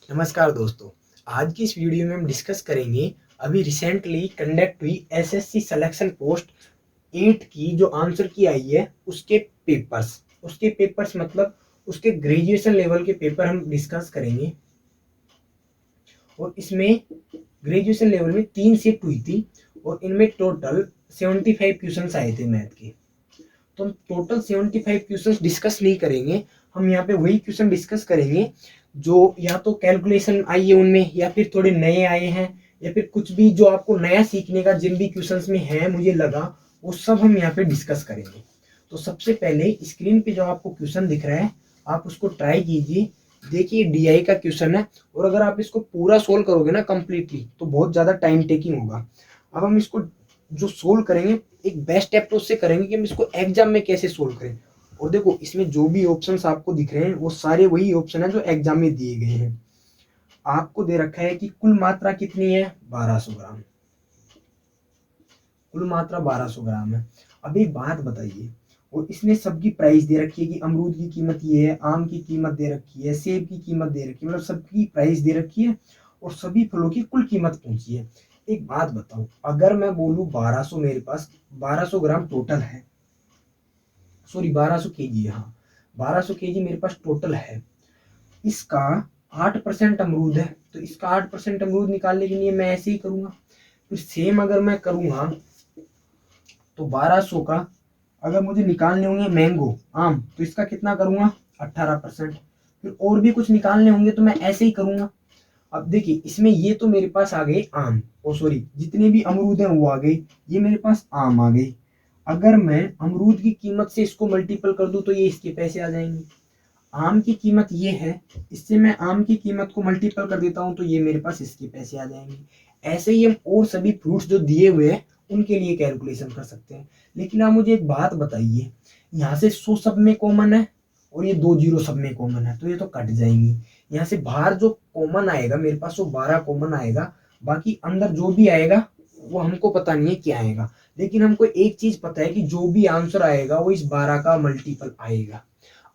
नमस्कार दोस्तों। आज की इस वीडियो में हम डिस्कस करेंगे अभी रिसेंटली कंडक्ट हुई एसएससी सिलेक्शन पोस्ट 8 की जो आंसर की आई है उसके पेपर्स मतलब उसके ग्रेजुएशन लेवल के पेपर हम डिस्कस करेंगे। और इसमें ग्रेजुएशन लेवल में 3 शिफ्ट हुई थी और इनमें टोटल 75 क्वेश्चंस आए थे मैथ के। तो हम टोटल 75 क्वेश्चंस डिस्कस नहीं करेंगे, हम यहाँ पे वही क्वेश्चन डिस्कस करेंगे जो या तो कैलकुलेशन आई है उनमें, या फिर थोड़े नए आए हैं, या फिर कुछ भी जो आपको नया सीखने का जिन भी क्वेश्चंस में है मुझे लगा, वो सब हम यहाँ पे डिस्कस करेंगे। तो सबसे पहले स्क्रीन पे जो आपको क्वेश्चन दिख रहा है आप उसको ट्राई कीजिए। देखिए डीआई का क्वेश्चन है और अगर आप इसको पूरा सोल्व करोगे ना कंप्लीटली तो बहुत ज़्यादा टाइम टेकिंग होगा। अब हम इसको जो सोल्व करेंगे एक बेस्ट अप्रोच से करेंगे कि हम इसको एग्जाम में कैसे सोल्व करें। और देखो इसमें जो भी ऑप्शंस आपको दिख रहे हैं वो सारे वही ऑप्शन है जो एग्जाम में दिए गए हैं। आपको दे रखा है कि कुल मात्रा कितनी है 1200 ग्राम, कुल मात्रा 1200 ग्राम है। अब एक बात बताइए, और इसने सबकी प्राइस दे रखी है कि अमरूद की कीमत ये है, आम की कीमत दे रखी है, सेब की कीमत दे रखी है, मतलब सबकी प्राइस दे रखी है और सभी फलों की कुल कीमत पूछी है। एक बात बताऊं, अगर मैं बोलूं 1200, मेरे पास 1200 ग्राम टोटल है, सॉरी 1200 केजी, हाँ 1200 केजी मेरे पास टोटल है। इसका 8% अमरूद है तो इसका 8% अमरूद निकालने के लिए मैं ऐसे ही करूंगा। फिर सेम अगर मैं करूंगा तो 1200 का अगर मुझे निकालने होंगे मैंगो आम तो इसका कितना करूंगा 18%। फिर और भी कुछ निकालने होंगे तो मैं ऐसे ही करूंगा। अब देखिए इसमें ये तो मेरे पास आ गए आम, ओ सॉरी जितने भी अमरूद हैं वो आ गए, ये मेरे पास आम आ गई। अगर मैं अमरूद की कीमत से इसको मल्टीपल कर दूं तो ये इसके पैसे आ जाएंगे। आम की कीमत ये है, इससे मैं आम की कीमत को मल्टीपल कर देता हूँ तो ये मेरे पास इसके पैसे आ जाएंगे। ऐसे ही हम और सभी फ्रूट्स जो दिए हुए हैं उनके लिए कैलकुलेशन कर सकते हैं। लेकिन आप मुझे एक बात बताइए, यहाँ से 100 सब में कॉमन है और ये 2 जीरो सब में कॉमन है तो ये तो कट जाएंगी। यहाँ से बाहर जो कॉमन आएगा मेरे पास वो 12 कॉमन आएगा, बाकी अंदर जो भी आएगा वो हमको पता नहीं है क्या आएगा। लेकिन हमको एक चीज पता है कि जो भी आंसर आएगा वो इस 12 का मल्टीपल आएगा।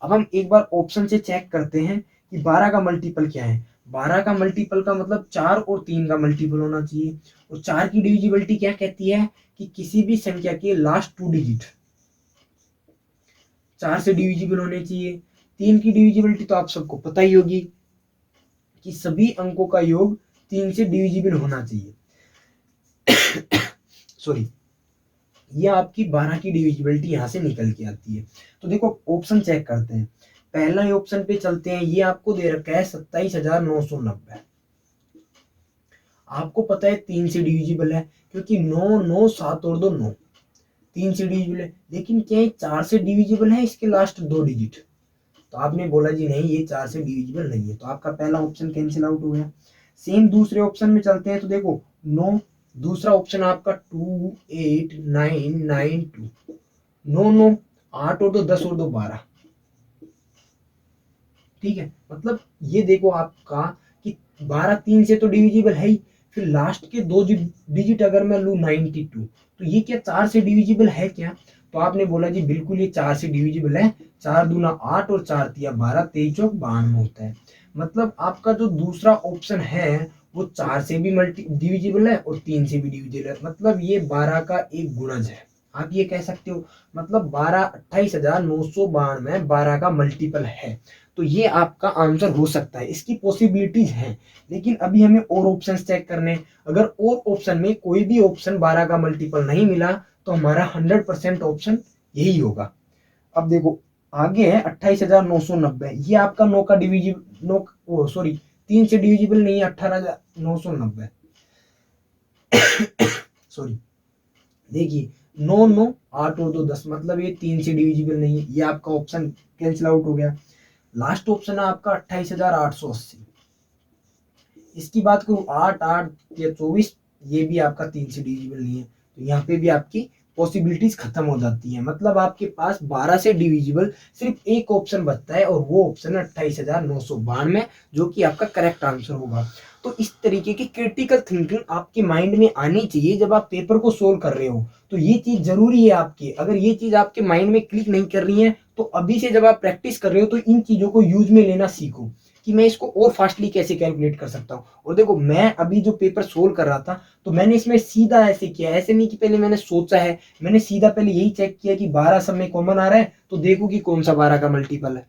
अब हम एक बार ऑप्शन से चेक करते हैं कि 12 का मल्टीपल क्या है। 12 का मल्टीपल का मतलब 4 और 3 का मल्टीपल होना चाहिए। और 4 की डिविजिबिलिटी क्या कहती है कि किसी भी संख्या के लास्ट 2 डिजिट 4 से डिविजिबल होने चाहिए। 3 की डिविजिबिलिटी तो आप सबको पता ही होगी कि सभी अंकों का योग 3 से डिविजिबल होना चाहिए। सॉरी, ये आपकी 12 की डिविजिबिलिटी यहाँ से निकल के आती है। तो देखो ऑप्शन चेक करते हैं। पहला ऑप्शन पे चलते हैं, ये आपको दे रखा है 27,990। आपको पता है 3 से डिविजिबल है क्योंकि 9 9 7 और 2 9, 3 से डिविजिबल है। लेकिन क्या ये 4 से डिविजिबल है इसके लास्ट 2 डिजिट? तो आपने बोला जी नहीं ये 4 से डिविजिबल नहीं है, तो आपका पहला ऑप्शन कैंसिल आउट हो गया। सेम दूसरे ऑप्शन में चलते हैं तो देखो 9, दूसरा ऑप्शन आपका 28992, 9 9 8 और 2 10 और 2 12। ठीक है, मतलब ये देखो आपका कि 12 3 से तो डिविजिबल है ही, फिर लास्ट के 2 डिजिट अगर मैं लू 92 तो ये क्या 4 से डिविजिबल है क्या? तो आपने बोला जी बिल्कुल ये 4 से डिविजिबल है। 4 दूना 8 और 4 तिया 12, 23 चौक 92 होता है। मतलब आपका जो दूसरा ऑप्शन है वो 4 से भी मल्टी डिविजिबल है और 3 से भी डिविजिबल है, मतलब ये 12 का एक गुणज है। आप ये कह सकते हो, मतलब 28,992 12 का मल्टीपल है। तो ये आपका आंसर हो सकता है, इसकी पॉसिबिलिटीज हैं। लेकिन अभी हमें और ऑप्शंस चेक करने हैं। अगर और ऑप्शन में कोई भी ऑप्शन 12 का मल्टीपल नहीं मिला तो हमारा 100% ऑप्शन यही होगा। अब देखो आगे है 28,990, ये आपका 9 का डिविजिबल, 9 सॉरी 3 से डिविजिबल नहीं है 18,990। सॉरी, देखिए 9 9 8 और 2 10, मतलब ये 3 से डिविजिबल नहीं है, ये आपका ऑप्शन कैंसिल आउट हो गया। लास्ट ऑप्शन है आपका 28,880। इसकी बात करूं 8 8 या 24, ये भी आपका 3 से डिविजिबल नहीं है, तो यहाँ पे भी आपकी पॉसिबिलिटीज खत्म हो जाती है। मतलब आपके पास 12 से डिविजिबल सिर्फ एक ऑप्शन बचता है और वो ऑप्शन है 28,992, जो कि आपका करेक्ट आंसर होगा। तो इस तरीके की क्रिटिकल थिंकिंग आपके माइंड में आनी चाहिए जब आप पेपर को सोल्व कर रहे हो। तो ये चीज जरूरी है आपकी। अगर ये चीज आपके माइंड में क्लिक नहीं कर रही है तो अभी से जब आप प्रैक्टिस कर रहे हो तो इन चीजों को यूज में लेना सीखो कि मैं इसको और फास्टली कैसे कैलकुलेट कर सकता हूँ। और देखो, मैं अभी जो पेपर सोल्व कर रहा था तो मैंने इसमें सीधा ऐसे किया, ऐसे नहीं कि पहले मैंने सोचा है, मैंने सीधा पहले यही चेक किया कि 12 सब में कॉमन आ रहा है तो देखो कि कौन सा 12 का मल्टीपल है।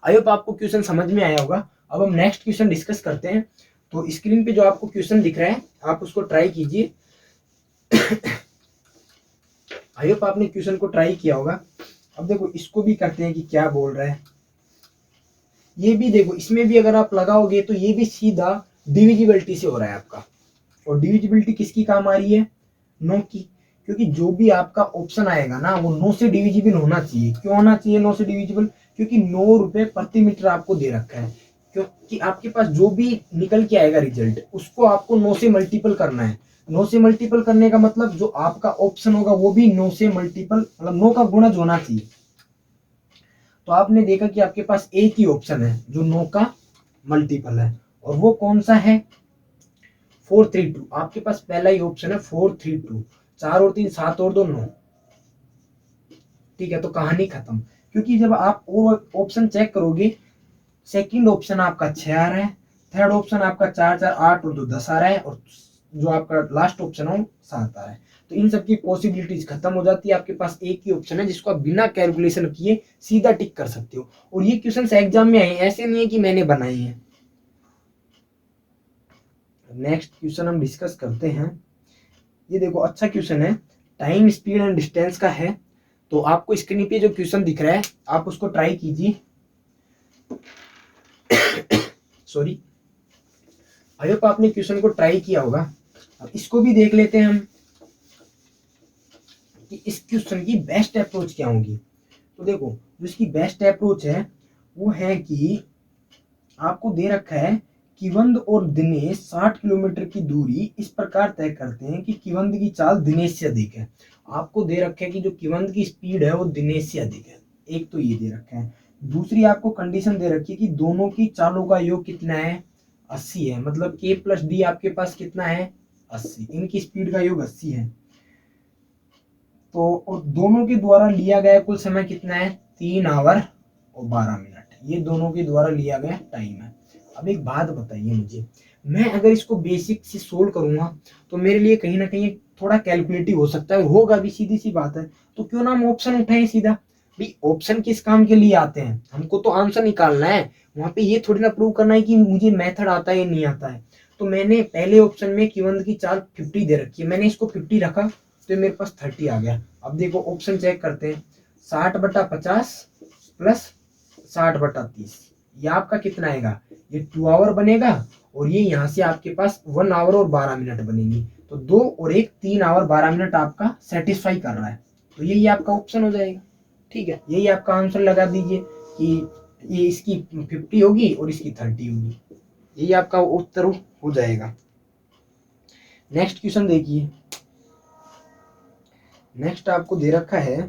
आई होप आपको क्वेश्चन समझ में आया होगा। अब हम नेक्स्ट क्वेश्चन डिस्कस करते हैं। तो स्क्रीन पे जो आपको क्वेश्चन दिख रहा है आप उसको ट्राई कीजिए। आई होप आपने क्वेश्चन को ट्राई किया होगा। अब देखो, इसको भी करते हैं कि क्या बोल रहा है। ये भी देखो, इसमें भी अगर आप लगाओगे तो ये भी सीधा डिविजिबिलिटी से हो रहा है आपका। और डिविजिबिलिटी किसकी काम आ रही है? 9 की। क्योंकि जो भी आपका ऑप्शन आएगा ना वो 9 से डिविजिबल होना चाहिए। क्यों होना चाहिए 9 से डिविजिबल? क्योंकि 9 रुपए प्रति मीटर आपको दे रखा है। क्योंकि आपके पास जो भी निकल के आएगा रिजल्ट उसको आपको 9 से मल्टीपल करना है। 9 से मल्टीपल करने का मतलब जो आपका ऑप्शन होगा वो भी 9 से मल्टीपल, मतलब 9 का गुणज होना चाहिए। तो आपने देखा कि आपके पास एक ही ऑप्शन है जो 9 का मल्टीपल है, और वो कौन सा है? 432। आपके पास पहला ही ऑप्शन है 432। 4 और 3 7 और 2 9। ठीक है, तो कहानी खत्म। क्योंकि जब आप और ऑप्शन चेक करोगे, सेकंड ऑप्शन आपका 6 आ रहा है, थर्ड ऑप्शन आपका 4 4 8 और 2 10 आ रहा है, और जो आपका लास्ट ऑप्शन है वो 7 आ रहा है। तो इन सब की पॉसिबिलिटीज खत्म हो जाती है। आपके पास एक ही ऑप्शन है जिसको आप बिना कैलकुलेशन किए सीधा टिक कर सकते हो। और ये क्वेश्चन एग्जाम में आए, ऐसे नहीं है कि मैंने बनाए हैं। नेक्स्ट क्वेश्चन हम डिस्कस करते हैं। ये देखो, अच्छा क्वेश्चन है, टाइम स्पीड एंड डिस्टेंस का है। तो आपको स्क्रीन पे जो क्वेश्चन दिख रहा है आप उसको ट्राई कीजिए। सॉरी, आई होप आपने क्वेश्चन को ट्राई किया होगा। अब इसको भी देख लेते हैं हम कि इस क्वेश्चन की बेस्ट अप्रोच क्या होगी। तो देखो, जो इसकी बेस्ट अप्रोच है वो है कि आपको दे रखा है किवंद और दिनेश 60 किलोमीटर की दूरी इस प्रकार तय करते हैं कि किवंद की चाल दिनेश से अधिक है। आपको दे रखा है कि जो किवंद की स्पीड है वो दिनेश से अधिक है। एक तो ये दे रखा है। दूसरी आपको कंडीशन दे रखी है कि दोनों की चालों का योग कितना है? 80 है। मतलब k प्लस डी आपके पास कितना है? 80। इनकी स्पीड का योग 80 है। तो और दोनों के द्वारा लिया गया कुल समय कितना है? 3 आवर और 12 मिनट। ये दोनों के द्वारा लिया गया टाइम है। अब एक बात बताइए मुझे, मैं अगर इसको बेसिक से सोल्व करूंगा तो मेरे लिए कहीं ना कहीं थोड़ा कैलकुलेटिव हो सकता है, होगा भी, सीधी सी बात है। तो क्यों ना हम ऑप्शन उठाएं सीधा। भाई, ऑप्शन किस काम के लिए आते हैं? हमको तो आंसर निकालना है। वहां पे ये थोड़ी ना प्रूव करना है कि मुझे मेथड आता है या नहीं आता है। तो मैंने पहले ऑप्शन में किवंद की चाल 50 दे रखी है, मैंने इसको 50 रखा तो मेरे पास 30 आ गया। अब देखो ऑप्शन चेक करते हैं। 60/50 प्लस 60/30, ये आपका कितना आएगा? ये 2 आवर बनेगा। और ये यहाँ से आपके पास 1 आवर और 12 मिनट बनेगी। तो 2 और 1 3 आवर 12 मिनट आपका सेटिस्फाई कर रहा है। तो यही आपका ऑप्शन हो जाएगा। ठीक है, यही आपका आंसर लगा दीजिए कि ये इसकी 50 होगी और इसकी 30 होगी। यही आपका उत्तर हो जाएगा। नेक्स्ट क्वेश्चन देखिए। नेक्स्ट आपको दे रखा है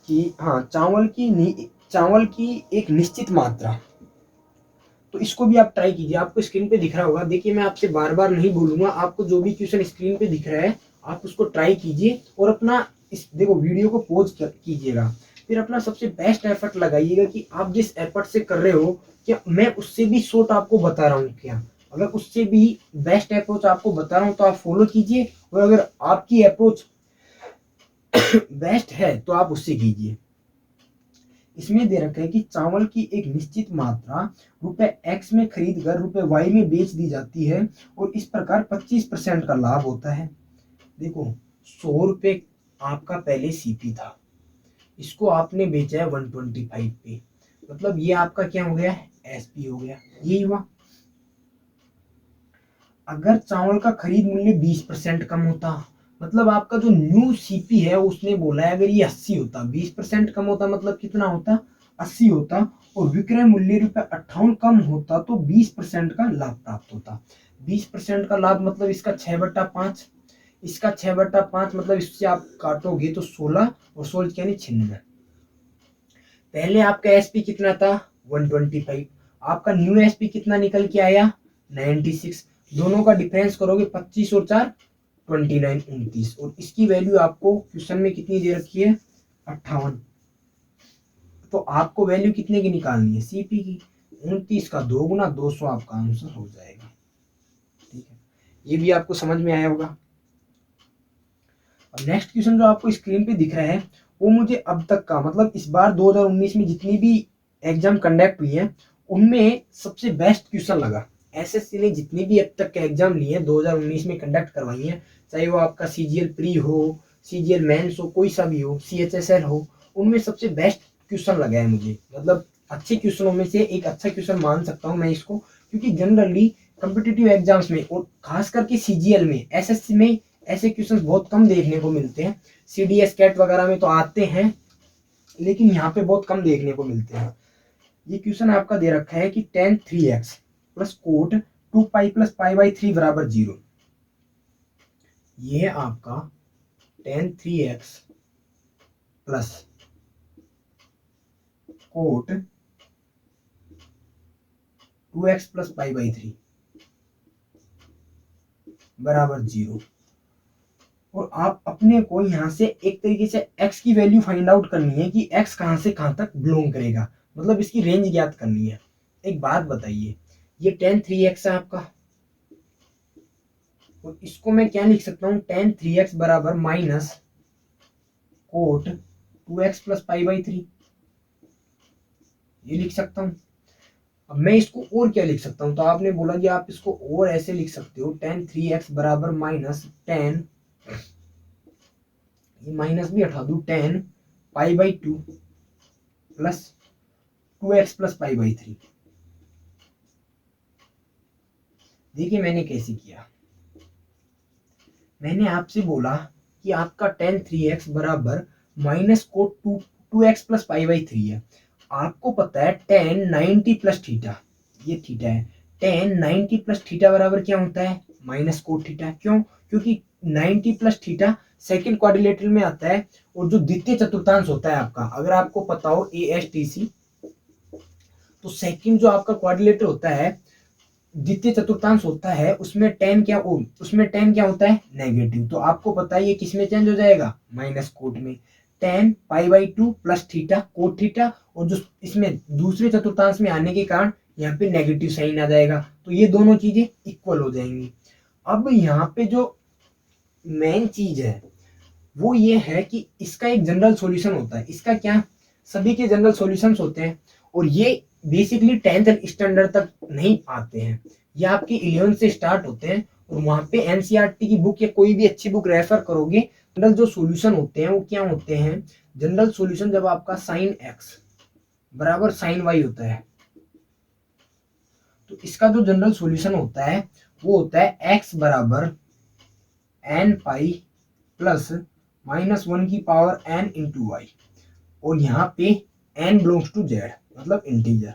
कि हाँ, चावल की एक निश्चित मात्रा। तो इसको भी आप ट्राई कीजिए। आपको स्क्रीन पे दिख रहा होगा। देखिए, मैं आपसे बार बार नहीं बोलूंगा, आपको जो भी क्वेश्चन स्क्रीन पे दिख रहा है आप उसको ट्राई कीजिए और अपना देखो वीडियो को पॉज कीजिएगा, फिर अपना सबसे बेस्ट एफर्ट लगाइएगा कि आप जिस एफर्ट से कर रहे हो क्या मैं उससे भी शॉर्ट आपको बता रहा हूँ क्या। अगर उससे भी बेस्ट अप्रोच आपको बता रहा हूँ तो आप फॉलो कीजिए, और अगर आपकी अप्रोच बेस्ट है तो आप उससे कीजिए। इसमें दे रखा है कि चावल की एक निश्चित मात्रा ₹X में खरीद कर ₹Y में बेच दी जाती है और इस प्रकार 25% का लाभ होता है। देखो, 100 रुपए आपका पहले सीपी था, इसको आपने बेचा है 125 पे, मतलब ये आपका क्या हो गया? एसपी हो गया। यही हुआ। अगर चावल का खरीद मूल्य 20% कम होता, मतलब आपका जो न्यू सीपी है उसने बोला है अगर ये 80 होता, 20% कम होता मतलब कितना होता? 80 होता। और विक्रय मूल्य ₹58 कम होता तो 20% का लाभ प्राप्त होता। 20% का लाभ मतलब इसका 6/5, इसका 6/5 मतलब इससे आप काटोगे तो 16 और 16 यानी 96। पहले आपका एसपी कितना था? 125। आपका न्यू एसपी कितना निकल के आया 96। दोनों का डिफरेंस करोगे 25 और 4 29 29, और इसकी वैल्यू आपको क्वेश्चन में कितनी दे रखी है 58। तो आपको वैल्यू कितने की निकालनी है सीपी की, 29 का 2 गुना 200 आपका आंसर हो जाएगा। ठीक है, ये भी आपको समझ में आया होगा। अब नेक्स्ट क्वेश्चन जो आपको स्क्रीन पे दिख रहा है वो मुझे अब तक का मतलब इस बार 2019 में जितनी भी एग्जाम कंडक्ट हुई है उनमें सबसे बेस्ट क्वेश्चन लगा। एसएससी ने जितनी भी अब तक के एग्जाम लिए हैं 2019 में कंडक्ट करवाई हैं, चाहे वो आपका सीजीएल प्री हो, सीजीएल मेंस हो, कोई सा भी हो, सीएचएसएल हो, उनमें सबसे बेस्ट क्वेश्चन लगा है मुझे। मतलब अच्छे क्वेश्चनों में से एक अच्छा क्वेश्चन मान सकता हूँ मैं इसको, क्योंकि जनरली कम्पिटिटिव एग्जाम्स में और खास करके सीजीएल में, एसएससी में ऐसे क्वेश्चंस बहुत कम देखने को मिलते हैं। सीडीएस कैट वगैरह में तो आते हैं लेकिन यहाँ पे बहुत कम देखने को मिलते हैं। ये क्वेश्चन आपका दे रखा है कि tan 3x plus coat 2 pi plus pi by 3 बराबर 0। ये आपका tan 3x plus coat 2x plus pi by 3 बराबर 0। और आप अपने को यहाँ से एक तरीके से x की वैल्यू फाइंड आउट करनी है कि x कहाँ से कहाँ तक बिलोंग करेगा, मतलब इसकी रेंज ज्ञात करनी है। एक बात बताइए, ये tan 3x है आपका, और इसको मैं क्या लिख सकता हूँ tan 3x बराबर minus cot 2x plus pi by 3, ये लिख सकता हूँ। अब मैं इसको और क्या लिख सकता हूँ, तो आपने बोला कि आप इसको और ऐसे लिख सकते हो tan 3x बराबर माइनस tan, ये माइनस भी हटा दूं, tan pi by 2 plus 2x plus pi by 3। देखिए मैंने कैसे किया, मैंने आपसे बोला कि आपका tan 3x बराबर minus cot 2x plus pi by 3 है। आपको पता है tan 90 प्लस थीटा, ये थीटा है, tan 90 प्लस थीटा बराबर क्या होता है माइनस कोट थीटा। क्यों? क्योंकि 90 प्लस थीटा सेकेंड क्वाड्रिलेटरल में आता है, और जो द्वितीय चतुर्थांश होता है आपका, अगर आपको पता हो ASTC, तो सेकंड जो आपका क्वाड्रिलेटर होता है, द्वितीय चतुर्थांश होता है, उसमें tan क्या होता है नेगेटिव। तो आपको पता है ये किस में चेंज हो जाएगा माइनस कोट में, tan pi by 2 plus theta cot theta, और जो इसमें दूसरे चतुर्थांश में आने के कारण यहाँ पे नेगेटिव साइन आ जाएगा, तो ये दोनों चीजें इक्वल हो जाएंगी। अब यहाँ पे जो मेन चीज है वो ये है कि इसका एक जनरल सॉल्यूशन होता है। इसका क्या, सभी के जनरल सॉल्यूशंस होते हैं, और ये बेसिकली 10th स्टैंडर्ड तक नहीं आते हैं, ये आपके 11 से स्टार्ट होते हैं। और वहां पे एनसीईआरटी की बुक या कोई भी अच्छी बुक रेफर करोगे, जनरल जो सॉल्यूशन होते हैं वो क्या होते हैं, जनरल सॉल्यूशन जब आपका साइन एक्स बराबर साइन वाई होता है, तो इसका जो जनरल सॉल्यूशन होता है वो होता है एक्स बराबर एन पाई प्लस माइनस 1 की पावर n इंटू वाई, और यहाँ पे n बिलोंग्स टू z मतलब इंटीजर।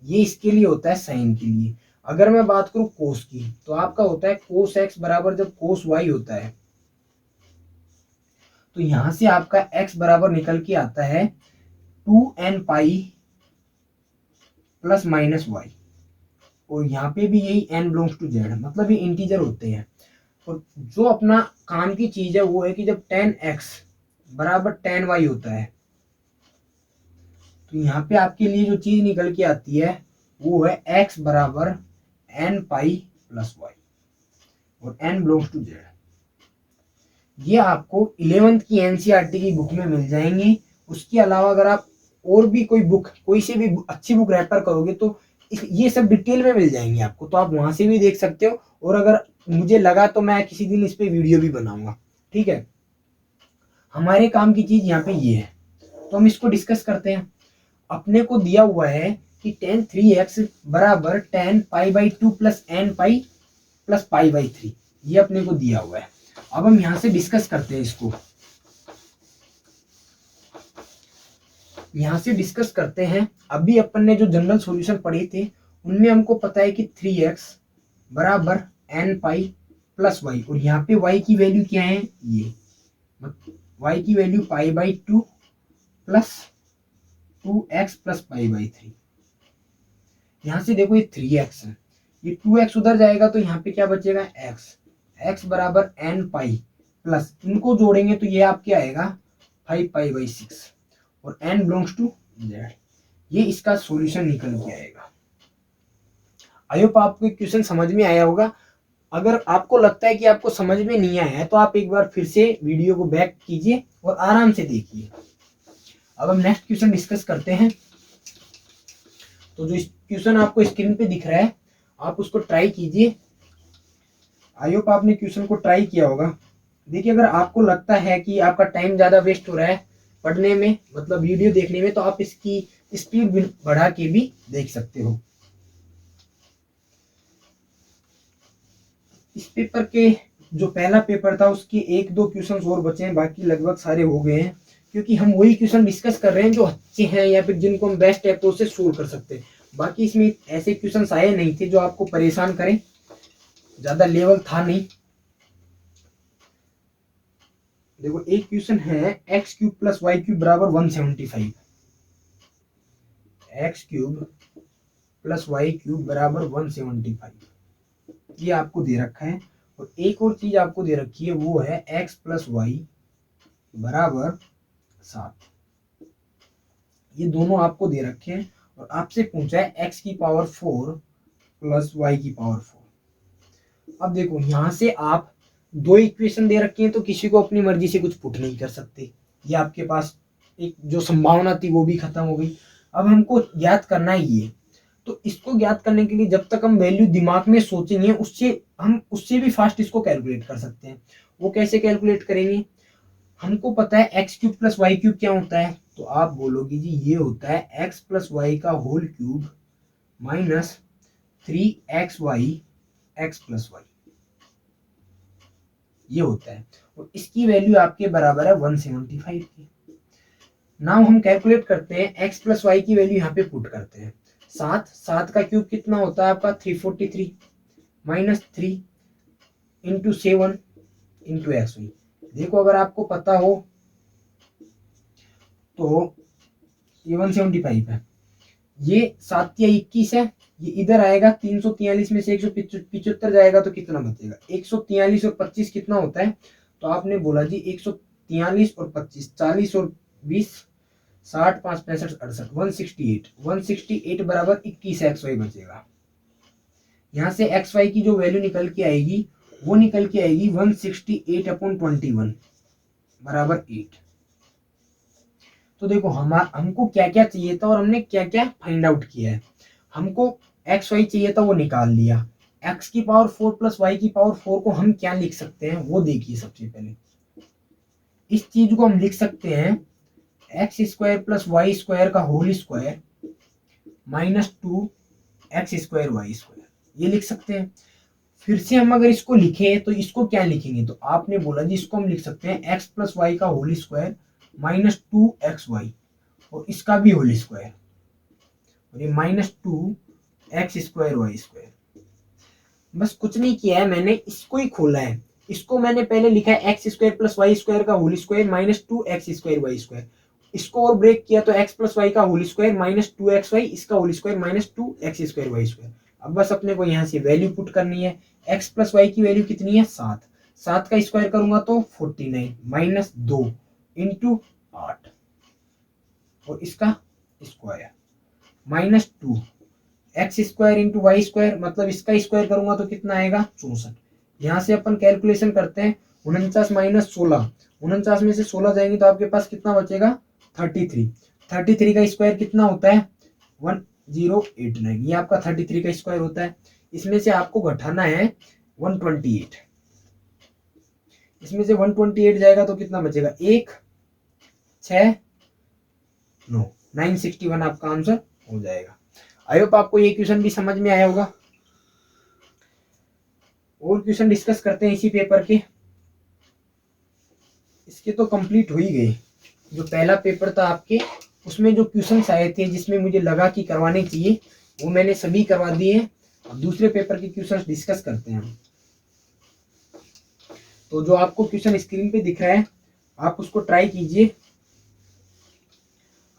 ये इसके लिए होता है साइन के लिए। अगर मैं बात करूं कोस की, तो आपका होता है कोस x बराबर जब कोस y होता है, तो यहां से आपका x बराबर निकल के आता है 2n pi plus minus Y, और यहाँ पे भी यही n बिलोंग्स टू z, मतलब ये इंटीजर होते हैं। और जो अपना काम की चीज है वो है कि जब tan x बराबर tan y होता है, तो यहाँ पे आपके लिए जो चीज निकल के आती है वो है x बराबर n पाई प्लस वाई, और n बिलोंग्स टू z। ये आपको 11th की एनसीईआरटी की बुक में मिल जाएंगे। उसके अलावा अगर आप और भी कोई बुक, कोई से भी अच्छी बुक रेफर करोगे तो ये सब डिटेल में मिल जाएंगे आपको, तो आप वहां से भी देख सकते हो। और अगर मुझे लगा तो मैं किसी दिन इस पे वीडियो भी बनाऊंगा। ठीक है, हमारे काम की चीज यहाँ पे ये है, तो हम इसको डिस्कस करते हैं। अपने को दिया हुआ है कि tan 3x बराबर tan pi by 2 plus n pi plus pi by 3, ये अपने को दिया हुआ है। अब हम यहां से डिस्कस करते हैं इसको, यहां से डिस्कस करते हैं। अभी अपन ने जो जनरल सॉल्यूशन पढ़े थे उनमें हमको पता है कि 3x बराबर n पाई प्लस वाई, और यहाँ पे y की वैल्यू क्या है, ये y की value pi by 2 plus 2x plus pi by 3। यहाँ से देखो ये 3x है, ये 2x उधर जाएगा तो यहाँ पे क्या बचेगा x, x बराबर n पाई प्लस इनको जोड़ेंगे तो ये आपके आएगा 5 पाई/6 और n बिलोंग्स टू z। ये इसका सॉल्यूशन निकल के आएगा। आई होप आपको क्वेश्चन समझ में आया होगा। अगर आपको लगता है कि आपको समझ में नहीं आया है तो आप एक बार फिर से वीडियो को बैक कीजिए और आराम से देखिए। अब हम नेक्स्ट क्वेश्चन डिस्कस करते हैं। तो जो क्वेश्चन आपको स्क्रीन पे दिख रहा है आप उसको ट्राई कीजिए। आई होप आपने क्वेश्चन को ट्राई किया होगा। देखिए अगर आपको लगता है कि आपका टाइम ज़्यादा वेस्ट हो रहा है पढ़ने में, मतलब वीडियो देखने में, तो आप इसकी स्पीड बढ़ा के भी देख सकते हो। इस पेपर के जो पहला पेपर था उसके 1-2 क्वेश्चन और बचे हैं, बाकी लगभग सारे हो गए हैं, क्योंकि हम वही क्वेश्चन डिस्कस कर रहे हैं जो अच्छे हैं या फिर जिनको हम बेस्ट अप्रोच से सोल्व कर सकते हैं। बाकी इसमें ऐसे क्वेश्चन आए नहीं थे जो आपको परेशान करें, ज्यादा लेवल था नहीं। देखो एक क्वेश्चन है x³ + y³ बराबर 175, x³ + y³ बराबर 175 ये आपको दे रखा है। और एक और चीज आपको दे रखी है वो है x + y बराबर 7। ये दोनों आपको दे रखे हैं और आपसे पूछा है x⁴ + y⁴। अब देखो यहाँ से आप 2 इक्वेशन दे रखे हैं तो किसी को अपनी मर्जी से कुछ पुट नहीं कर सकते। ये आपके पास एक जो संभावना थी वो भी खत्म हो गई। अब हमको ज्ञात करना है ये, तो इसको ज्ञात करने के लिए जब तक हम वैल्यू दिमाग में सोचेंगे हम उससे भी फास्ट इसको कैलकुलेट कर सकते हैं। वो कैसे कैलकुलेट करेंगे? हमको पता है x³ + y³ क्या होता है, तो आप बोलोगे जी ये होता है x + y³ minus 3xy x + y, ये होता है। और इसकी वैल्यू आपके बराबर है 175 की। नाउ हम कैलकुलेट करते हैं x + y की वैल्यू यहाँ पे पुट करते हैं। 7 का क्यूब कितना होता है आपका 343 माइनस 3 इंटू 7 इंटू एक्स। देखो अगर आपको पता हो तो ये 175 है, ये 7 या 21 है, ये इधर आएगा 343 में से 175 जाएगा तो कितना बचेगा 143 और 25 कितना होता है, तो आपने बोला जी 143 और 25 40 और 20 60 5 65 68 168 बराबर 21 XY बचेगा। यहाँ से XY की जो वैल्यू निकल के आएगी वो निकल के आएगी 168/21 बराबर 8। तो देखो हमको क्या क्या चाहिए था और हमने क्या क्या फाइंड आउट किया है। हमको XY चाहिए था वो निकाल लिया। x⁴ + y⁴ को हम क्या लिख सकते हैं वो देखिए। सबसे पहले इस चीज को हम लिख सकते हैं x² + y² का whole square minus 2x² y², ये लिख सकते हैं। फिर से हम अगर इसको लिखें तो इसको क्या लिखेंगे, तो आपने बोला जी इसको हम लिख सकते हैं x + y का होल स्क्वायर माइनस 2xy और इसका भी होल स्क्वायर और ये माइनस 2x² y²। बस कुछ नहीं किया है मैंने, इसको ही खोला है। इसको मैंने पहले लिखा है x² + y² का whole square minus 2x² y²। इसको और ब्रेक किया तो x + y का होल स्क्वायर माइनस 2xy, इसका whole square minus 2x² y²। अब बस अपने को यहाँ से वैल्यू पुट करनी है। x + y की वैल्यू कितनी है 7, 7 का स्क्वायर करूंगा तो 49 माइनस 2 इंटू 8 और इसका square minus 2x² into y² मतलब इसका स्क्वायर करूंगा तो कितना आएगा 64। यहाँ से अपन कैलकुलेशन करते हैं 49 माइनस 16, 49 में से 16 जाएंगे तो आपके पास कितना बचेगा 33। 33 का स्क्वायर कितना होता है 1089, ये आपका 33 का स्क्वायर होता है। इसमें से आपको घटाना है 128, इसमें से 128 जाएगा तो कितना बचेगा 1 6 9 961 आपका आंसर हो जाएगा। आई होप आपको ये क्वेश्चन भी समझ में आया होगा। और क्वेश्चन डिस्कस करते हैं इसी पेपर के। इसके तो कंप्लीट हो ही गए। जो पहला पेपर था आपके उसमें जो क्वेश्चन आए थे जिसमें मुझे लगा कि करवाने चाहिए वो मैंने सभी करवा दिए। अब दूसरे पेपर के क्वेश्चन डिस्कस करते हैं। तो जो आपको क्वेश्चन स्क्रीन पे दिख रहा है आप उसको ट्राई कीजिए।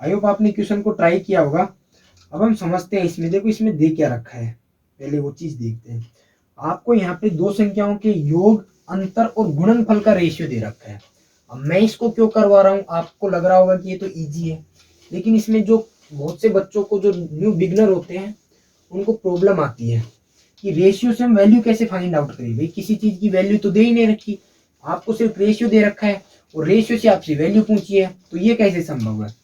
आई होप आपने क्वेश्चन को ट्राई किया होगा। अब हम समझते हैं इसमें, देखो इसमें दे क्या रखा है, पहले वो चीज देखते हैं। आपको यहाँ पे दो संख्याओं के योग, अंतर और गुणनफल का रेशियो दे रखा है। अब मैं इसको क्यों करवा रहा हूँ, आपको लग रहा होगा कि ये तो इजी है, लेकिन इसमें जो बहुत से बच्चों को, जो न्यू बिगनर होते हैं, उनको प्रॉब्लम आती है कि रेशियो से हम वैल्यू कैसे फाइंड आउट करें। भाई किसी चीज की वैल्यू तो दे ही नहीं रखी, आपको सिर्फ रेशियो दे रखा है और रेशियो से आपसे वैल्यू पूछी है, तो ये कैसे संभव है।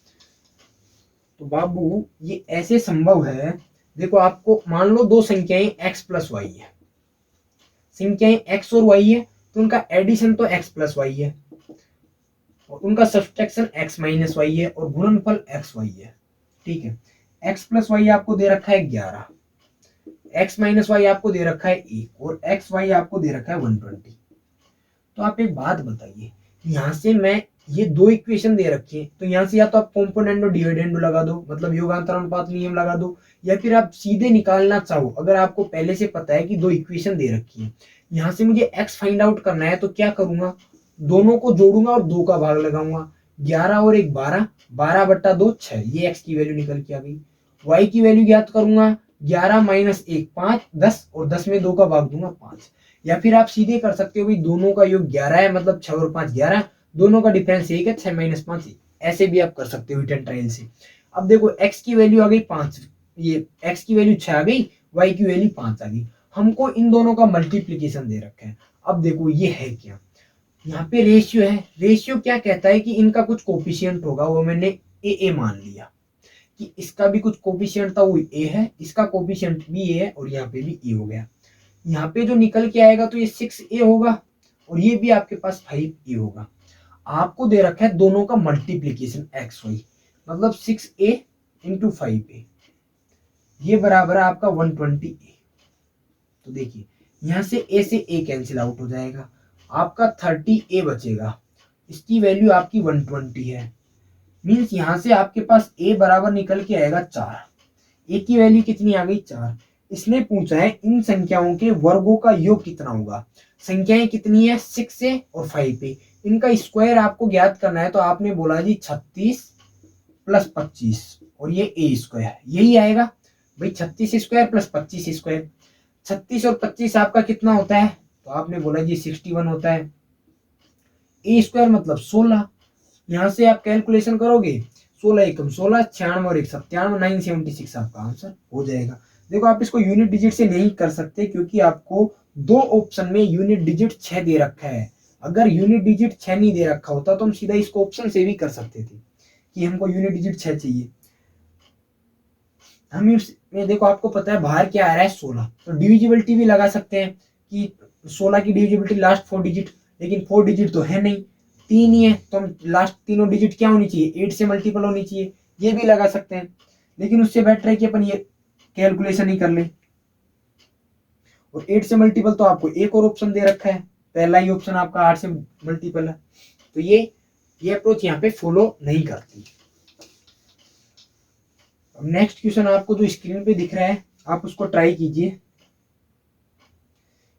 तो बाबू ये ऐसे संभव है, देखो आपको मान लो दो संख्याएं x प्लस वाई है, संख्याएं x और y है, तो उनका एडिशन तो x प्लस वाई है और उनका सब्सट्रैक्शन x माइनस वाई है और गुणनफल x y है। ठीक है, x प्लस वाई आपको दे रखा है 11, x माइनस वाई आपको दे रखा है 1 और x y आपको दे रखा है 120। तो आप एक बात बताइए, यहाँ से मैं ये दो इक्वेशन दे रखी है, तो यहाँ से या तो आप कॉम्पोनेंट और डिविडेंड लगा दो, मतलब योगांतर अनुपात नियम लगा दो, या फिर आप सीधे निकालना चाहो, अगर आपको पहले से पता है कि दो इक्वेशन दे रखी है, यहाँ से मुझे x फाइंड आउट करना है, तो क्या करूंगा, दोनों को जोड़ूंगा और 2 का भाग लगाऊंगा। 11 और 1 12, 12/2 6, ये x की वैल्यू निकल के आ गई। y की वैल्यू ज्ञात करूंगा, 11 माइनस 1 5 10 और 10 में 2 का भाग दूंगा 5। या फिर आप सीधे कर सकते हो, भाई दोनों का योग 11 है, मतलब 6 और 5 11, दोनों का डिफरेंस 1 है, 6 माइनस 5, ऐसे भी आप कर सकते हो रिटर्न ट्रायल से। अब देखो x की वैल्यू आ गई 5, ये x की वैल्यू 6 आ गई, y की वैल्यू 5 आ गई, हमको इन दोनों का मल्टीप्लीकेशन दे रखा है। अब देखो ये है क्या, यहाँ पे रेशियो है, रेशियो क्या कहता है कि इनका कुछ कोफिशिएंट होगा, वो मैंने ए मान लिया कि इसका भी कुछ कोफिशिएंट था, वो ए है, इसका कोफिशिएंट भी ए है और यहाँ पे भी ए हो गया। यहाँ पे जो निकल के आएगा तो ये 6a होगा और ये भी आपके पास 5a होगा। आपको दे रखा है दोनों का मल्टीप्लीकेशन एक्स वाई, मतलब 6a इंटू 5a, ये बराबर है आपका 120a। तो देखिए यहाँ से a से a कैंसिल आउट हो जाएगा, आपका 30a बचेगा, इसकी वैल्यू आपकी 120 है। मीन्स यहाँ से आपके पास a बराबर निकल के आएगा 4, a की वैल्यू कितनी आ गई 4। इसने पूछा है इन संख्याओं के वर्गों का योग कितना होगा, संख्याएं कितनी है 6a और 5a, इनका स्क्वायर आपको ज्ञात करना है, तो आपने बोला जी 36 प्लस 25 और ये a स्क्वायर, यही आएगा भाई 36 स्क्वायर प्लस 25 स्क्वायर। 36 और 25 आपका कितना होता है, तो आपने बोला जी 61 होता है। a स्क्वायर मतलब 16, यहाँ से आप कैलकुलेशन करोगे 16 एकम 16, 96 और 1 97, 976 आपका आंसर हो जाएगा। देखो आप इसको यूनिट डिजिट से नहीं कर सकते, क्योंकि आपको दो ऑप्शन में यूनिट डिजिट 6 दे रखा है। अगर यूनिट डिजिट 6 नहीं दे रखा होता तो हम सीधा इसको ऑप्शन से भी कर सकते थे कि हमको यूनिट डिजिट 6 चाहिए। हम इसमें देखो आपको पता है बाहर क्या आ रहा है 16, तो डिविजिबिलिटी भी लगा सकते हैं कि 16 की डिविजिबिलिटी लास्ट 4 डिजिट, लेकिन 4 डिजिट तो है नहीं, 3 ही है, तो हम लास्ट तीनों डिजिट क्या होनी चाहिए 8 से मल्टीपल होनी चाहिए, ये भी लगा सकते हैं। लेकिन उससे बेटर है कि अपन ये कैलकुलेशन ही कर लें। और 8 से मल्टीपल तो आपको एक और ऑप्शन दे रखा है, पहला ही ऑप्शन आपका 8 से मल्टीपल है, तो ये अप्रोच यहाँ पे फॉलो नहीं करती। अब नेक्स्ट क्वेश्चन आपको जो स्क्रीन पे दिख रहा है आप उसको ट्राई कीजिए,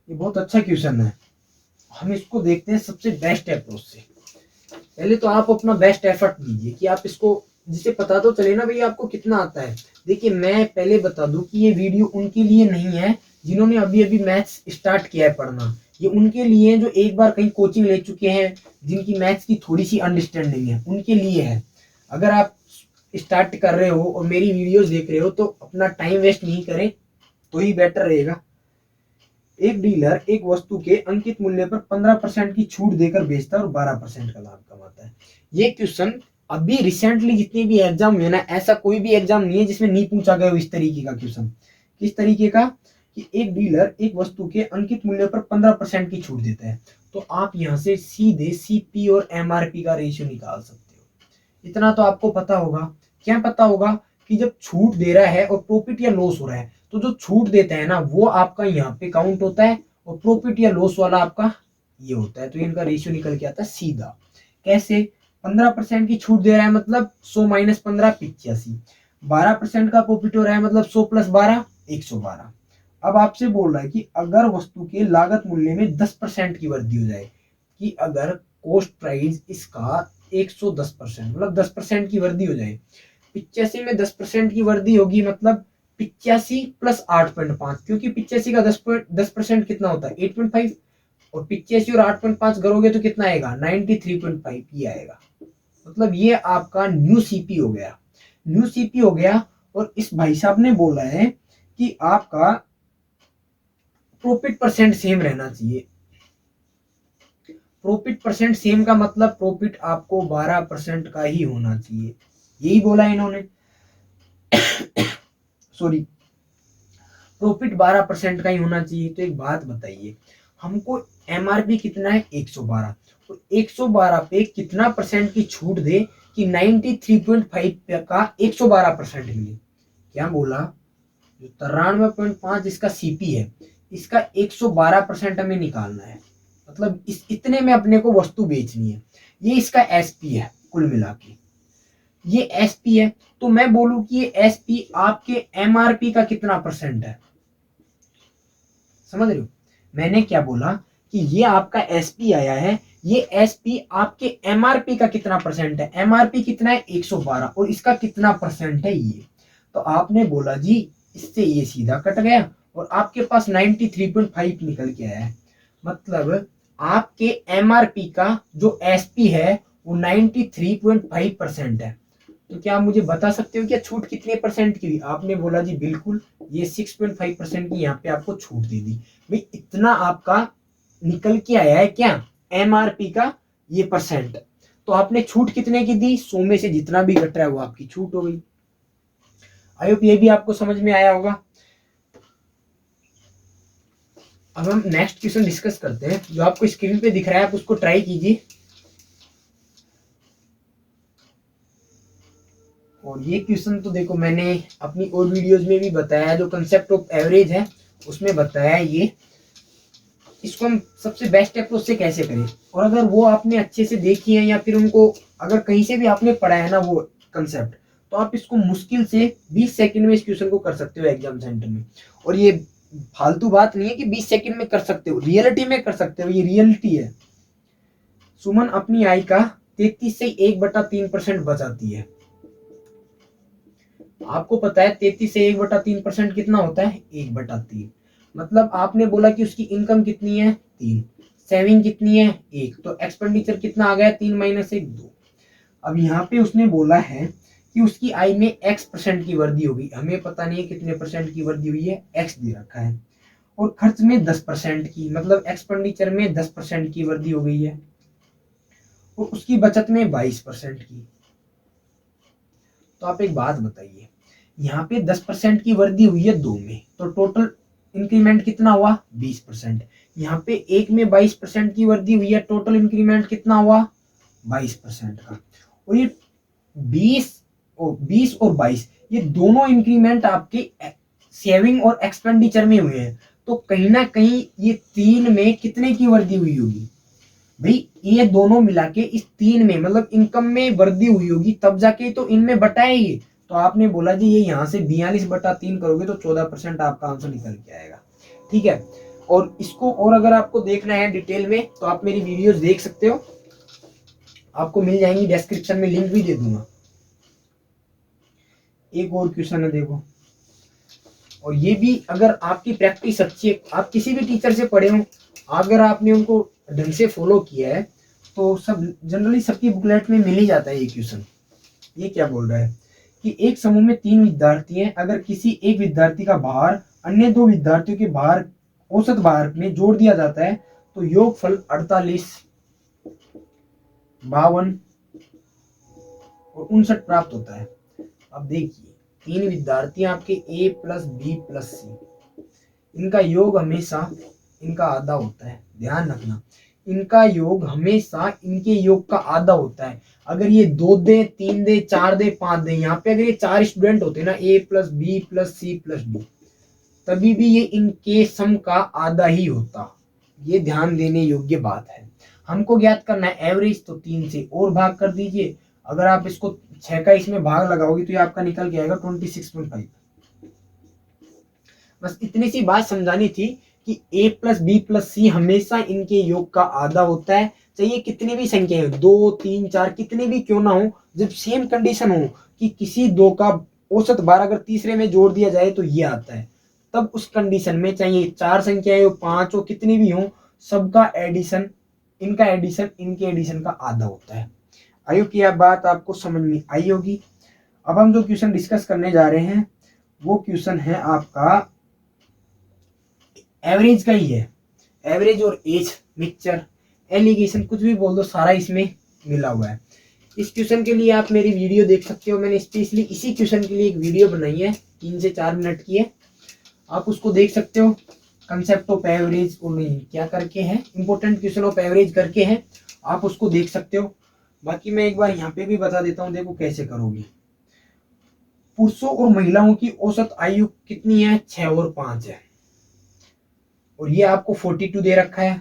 ये बहुत अच्छा क्वेश्चन है। हम इसको देखते हैं सबसे बेस्ट अप्रोच से। पहले तो आप अपना बेस्ट एफर्ट दीजिए कि आप इसको, जिसे पता तो चले ना भैया आपको कितना आता है। देखिए मैं पहले बता दूं कि ये वीडियो उनके लिए नहीं है जिन्होंने अभी अभी मैथ्स स्टार्ट किया है पढ़ना, ये उनके लिए जो एक बार कहीं कोचिंग ले चुके हैं, जिनकी मैथ्स की थोड़ी सी अंडरस्टैंडिंग है, उनके लिए है। अगर आप स्टार्ट कर रहे हो और मेरी वीडियोस देख रहे हो तो अपना टाइम वेस्ट नहीं करें तो ही बेटर रहेगा। एक डीलर एक वस्तु के अंकित मूल्य पर 15% की छूट देकर बेचता है और 12% का लाभ कमाता है। ये क्वेश्चन अभी रिसेंटली जितने भी एग्जाम हुए ना, ऐसा कोई भी एग्जाम नहीं है जिसमें नहीं पूछा गया इस तरीके का क्वेश्चन। किस तरीके का, कि एक डीलर एक वस्तु के अंकित मूल्य पर 15% की छूट देता है, तो आप यहाँ से सीधे सीपी और एमआरपी का रेशियो निकाल सकते हो। इतना तो आपको पता होगा। क्या पता होगा, कि जब छूट दे रहा है और प्रॉफिट या लॉस हो रहा है, तो जो छूट देता है ना वो आपका यहाँ पे काउंट होता है और प्रॉफिट या लॉस वाला आपका ये होता है, तो इनका रेशियो निकल के आता है सीधा। कैसे, 15% की छूट दे रहा है मतलब 100 माइनस 15 85, 12% का प्रॉफिट हो रहा है मतलब 100 प्लस 12 112। अब आपसे बोल रहा है कि अगर वस्तु के लागत मूल्य में 10% की वृद्धि हो जाए, कि अगर कॉस्ट प्राइस इसका 110%, मतलब 10% की वृद्धि हो जाए, 85 में 10% की वृद्धि होगी, मतलब 85 प्लस 8.5, क्योंकि 85 का 10% कितना होता है 8.5, और 85 और 8.5 करोगे तो कितना आएगा 93.5 ये आएगा। मतलब ये आपका न्यू सीपी हो गया, न्यू सीपी हो गया। और इस भाई साहब ने बोला है कि आपका प्रॉफिट परसेंट सेम रहना चाहिए। प्रॉफिट परसेंट सेम का मतलब प्रॉफिट आपको 12% का ही होना चाहिए, यही बोला इन्होंने। सॉरी, प्रॉफिट 12% का ही होना चाहिए। तो एक बात बताइए, हमको एमआरपी कितना है 112, और 112 पे कितना परसेंट की छूट दे कि 93.5 का 112% मिले। क्या बोला, जो 93.5 इसका सीपी है, इसका 112% हमें निकालना है। मतलब इस इतने में अपने को वस्तु बेचनी है। ये इसका एसपी है कुल मिला के, ये एसपी है। तो मैं बोलूं कि ये एसपी आपके एमआरपी का कितना परसेंट है, समझ रहे हो। मैंने क्या बोला कि ये आपका एसपी आया है, ये एसपी आपके एमआरपी का कितना परसेंट है। एमआरपी कितना है 112, और इसका कितना परसेंट है ये। तो आपने बोला जी इससे ये सीधा कट गया, और आपके पास 93.5 निकल के आया है। मतलब आपके एमआरपी का जो एसपी है वो 93.5% है। तो क्या आप मुझे बता सकते हो क्या छूट कितने परसेंट की हुई। आपने बोला जी बिल्कुल, ये 6.5% की यहाँ पे आपको छूट दे दी। भाई इतना आपका निकल के आया है क्या एमआरपी का ये परसेंट। तो आपने छूट कितने की दी, 100 में से जितना भी घट रहा है वो आपकी छूट हो गई। आई होप ये भी आपको समझ में आया होगा। अब हम नेक्स्ट क्वेश्चन डिस्कस करते हैं, जो आपको स्क्रीन पे दिख रहा है आप उसको ट्राई कीजिए। और ये क्वेश्चन तो देखो मैंने अपनी और वीडियोस में भी बताया, जो कंसेप्ट ऑफ एवरेज है उसमें बताया है ये। इसको हम सबसे बेस्ट अप्रोच से कैसे करें, और अगर वो आपने अच्छे से देखी है या फिर उनको अगर कहीं से भी आपने पढ़ा है ना वो कंसेप्ट, तो आप इसको मुश्किल से 20 सेकंड में इस क्वेश्चन को कर सकते हो एग्जाम सेंटर में। और ये फालतू बात नहीं है कि 20 सेकंड में कर सकते हो, रियलिटी में कर सकते हो, ये रियलिटी है। सुमन अपनी आय का 33 से 1/3% बचाती है। आपको पता है 33 से 1/3% कितना होता है 1/3। मतलब आपने बोला कि उसकी इनकम कितनी है 3, सेविंग कितनी है 1, तो एक्सपेंडिचर कितना आ गया 3 माइनस 1 2। अब यहाँ पे उसने बोला है कि उसकी आय में x% की वृद्धि होगी। हमें पता नहीं है कितने परसेंट की वृद्धि हुई है, x दे रखा है। और खर्च में 10% की, मतलब एक्सपेंडिचर में 10% की वृद्धि हो गई है। और उसकी बचत में 22% की। तो आप एक बात बताइए, यहाँ पे 10% की वृद्धि हुई है 2 में, तो टोटल इंक्रीमेंट कितना हुआ 20%। यहाँ पे 1 में 22% की वृद्धि हुई है, टोटल इंक्रीमेंट कितना हुआ 22% का। और ये 20 और 22 ये दोनों इंक्रीमेंट आपके सेविंग और एक्सपेंडिचर में हुए हैं। तो कहीं ना कहीं ये 3 में कितने की वृद्धि हुई होगी भाई, ये दोनों मिला के इस 3 में मतलब इनकम में वृद्धि हुई होगी, तब जाके तो इनमें बटाए ये। तो आपने बोला जी ये यहाँ से 42/3 करोगे तो 14% आपका आंसर निकल के आएगा। ठीक है, और इसको और अगर आपको देखना है डिटेल में तो आप मेरी वीडियोस देख सकते हो, आपको मिल जाएंगी, डिस्क्रिप्शन में लिंक भी दे दूंगा। एक और क्वेश्चन है देखो, और ये भी अगर आपकी प्रैक्टिस अच्छी है, आप किसी भी टीचर से पढ़े हो, अगर आपने उनको ढंग से फॉलो किया है तो सब जनरली सबकी बुकलेट में मिल ही जाता है ये क्वेश्चन। ये क्या बोल रहा है कि एक समूह में 3 विद्यार्थी हैं, अगर किसी एक विद्यार्थी का भार अन्य 2 विद्यार्थियों के भार औसत भार में जोड़ दिया जाता है तो योगफल 48, 52 और 59 प्राप्त होता है। अब देखिए 3 विद्यार्थी आपके A plus B plus C, इनका योग हमेशा इनका आधा होता है, ध्यान रखना इनका योग हमेशा इनके योग का आधा होता है। अगर ये 2 दे 3 दे 4 दे 5 दे, यहाँ पे अगर ये 4 स्टूडेंट होते ना A plus B plus C plus D, तभी भी ये इनके सम का आधा ही होता। ये ध्यान देने योग्य बात है। हमको ज्ञात करना है एवरेज, तो 3 से और भाग कर दीजिए। अगर आप इसको 6 का इसमें भाग लगाओगे तो ये आपका निकल के आएगा 26.5। बस इतनी सी बात समझानी थी कि A plus B plus C हमेशा इनके योग का आधा होता है, चाहिए कितनी भी संख्या हो, 2 3 4 कितनी भी क्यों ना हो, जब सेम कंडीशन हो कि किसी दो का औसत 12 अगर तीसरे में जोड़ दिया जाए तो ये आता है, तब उस कंडीशन में चाहिए 4 संख्याएं हो, 5 हो, कितनी भी हो, सबका एडिशन, इनका एडिशन इनके एडिशन का आधा होता है। आयो कि यह बात आपको समझ में आई होगी। अब हम जो क्वेश्चन डिस्कस करने जा रहे हैं वो क्वेश्चन है आपका एवरेज का ही है। एवरेज और एज, मिक्सचर, एलिगेशन, कुछ भी बोल दो, सारा इसमें मिला हुआ है। इस क्वेश्चन के लिए आप मेरी वीडियो देख सकते हो, मैंने स्पेशली इसी क्वेश्चन के लिए एक वीडियो बनाई है, 3 से 4 मिनट की है, आप उसको देख सकते हो। कंसेप्ट ऑफ एवरेज और नहीं क्या करके है, इंपॉर्टेंट क्वेश्चन ऑफ एवरेज करके है, आप उसको देख सकते हो। बाकी मैं एक बार यहाँ पे भी बता देता हूँ, देखो कैसे करोगे। पुरुषों और महिलाओं की औसत आयु कितनी है, 6 और 5 है, और ये आपको 42 दे रखा है।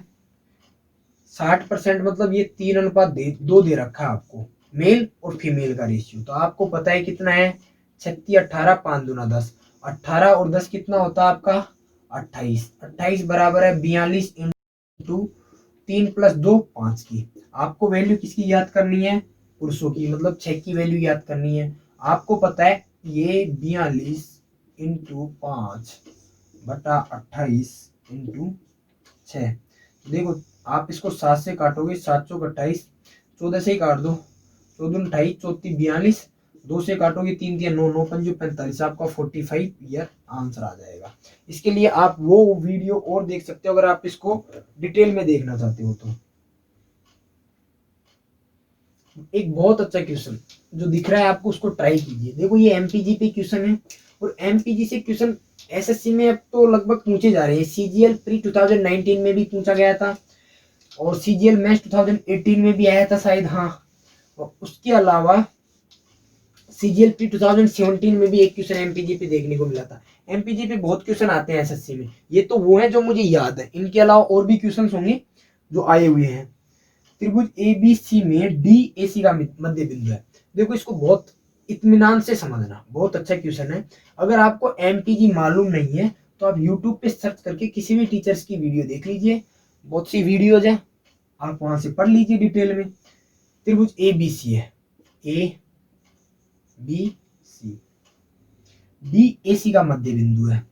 60% मतलब ये 3:2 दे रखा है आपको, मेल और फीमेल का रेशियो। तो आपको पता है कितना है, 36 18 5 दूना 10, 18 और 10 कितना होता है आपका 28, 28 बराबर है 42 इंटू 3 प्लस 2 5 की। आपको वैल्यू किसकी याद करनी है, पुरुषों की, मतलब 6 की वैल्यू याद करनी है। आपको पता है ये 42 इंटू 5 बटा 28 इंटू 6। देखो आप इसको 7 से काटोगे, 7 चौक 28, 14 से ही काट दो, 14 28, 34 42, 2 से काटोगे 3 3 9 9 5 45, आपका 45 ईयर आंसर आ जाएगा। इसके लिए आप वो वीडियो और देख सकते हो अगर आप इसको डिटेल में देखना चाहते हो तो। एक बहुत अच्छा क्वेश्चन जो दिख रहा है आपको, उसको ट्राई कीजिए। देखो ये एमपीजी पे क्वेश्चन है, और एमपीजी से क्वेश्चन एसएससी में अब तो लगभग पूछे जा रहे हैं। सीजीएल प्री 2019 में भी पूछा गया था, और सीजीएल मैथ्स 2018 में भी आया था शायद, हाँ। और उसके अलावा सीजीएल प्री 2017 में भी एक क्वेश्चन एमपीजी पे देखने को मिला था। एमपीजी पे बहुत क्वेश्चन आते हैं एसएससी में, ये तो वो है जो मुझे याद है, इनके अलावा और भी क्वेश्चन होंगे जो आए हुए हैं। त्रिभुज एबीसी में डी एसी का मध्य बिंदु है। देखो इसको बहुत इत्मीनान से समझना, बहुत अच्छा क्वेश्चन है। अगर आपको एमपीजी मालूम नहीं है तो आप यूट्यूब पे सर्च करके किसी भी टीचर्स की वीडियो देख लीजिए, बहुत सी वीडियोज है, आप वहां से पढ़ लीजिए डिटेल में। त्रिभुज एबीसी है, A B C, D AC का मध्य बिंदु है,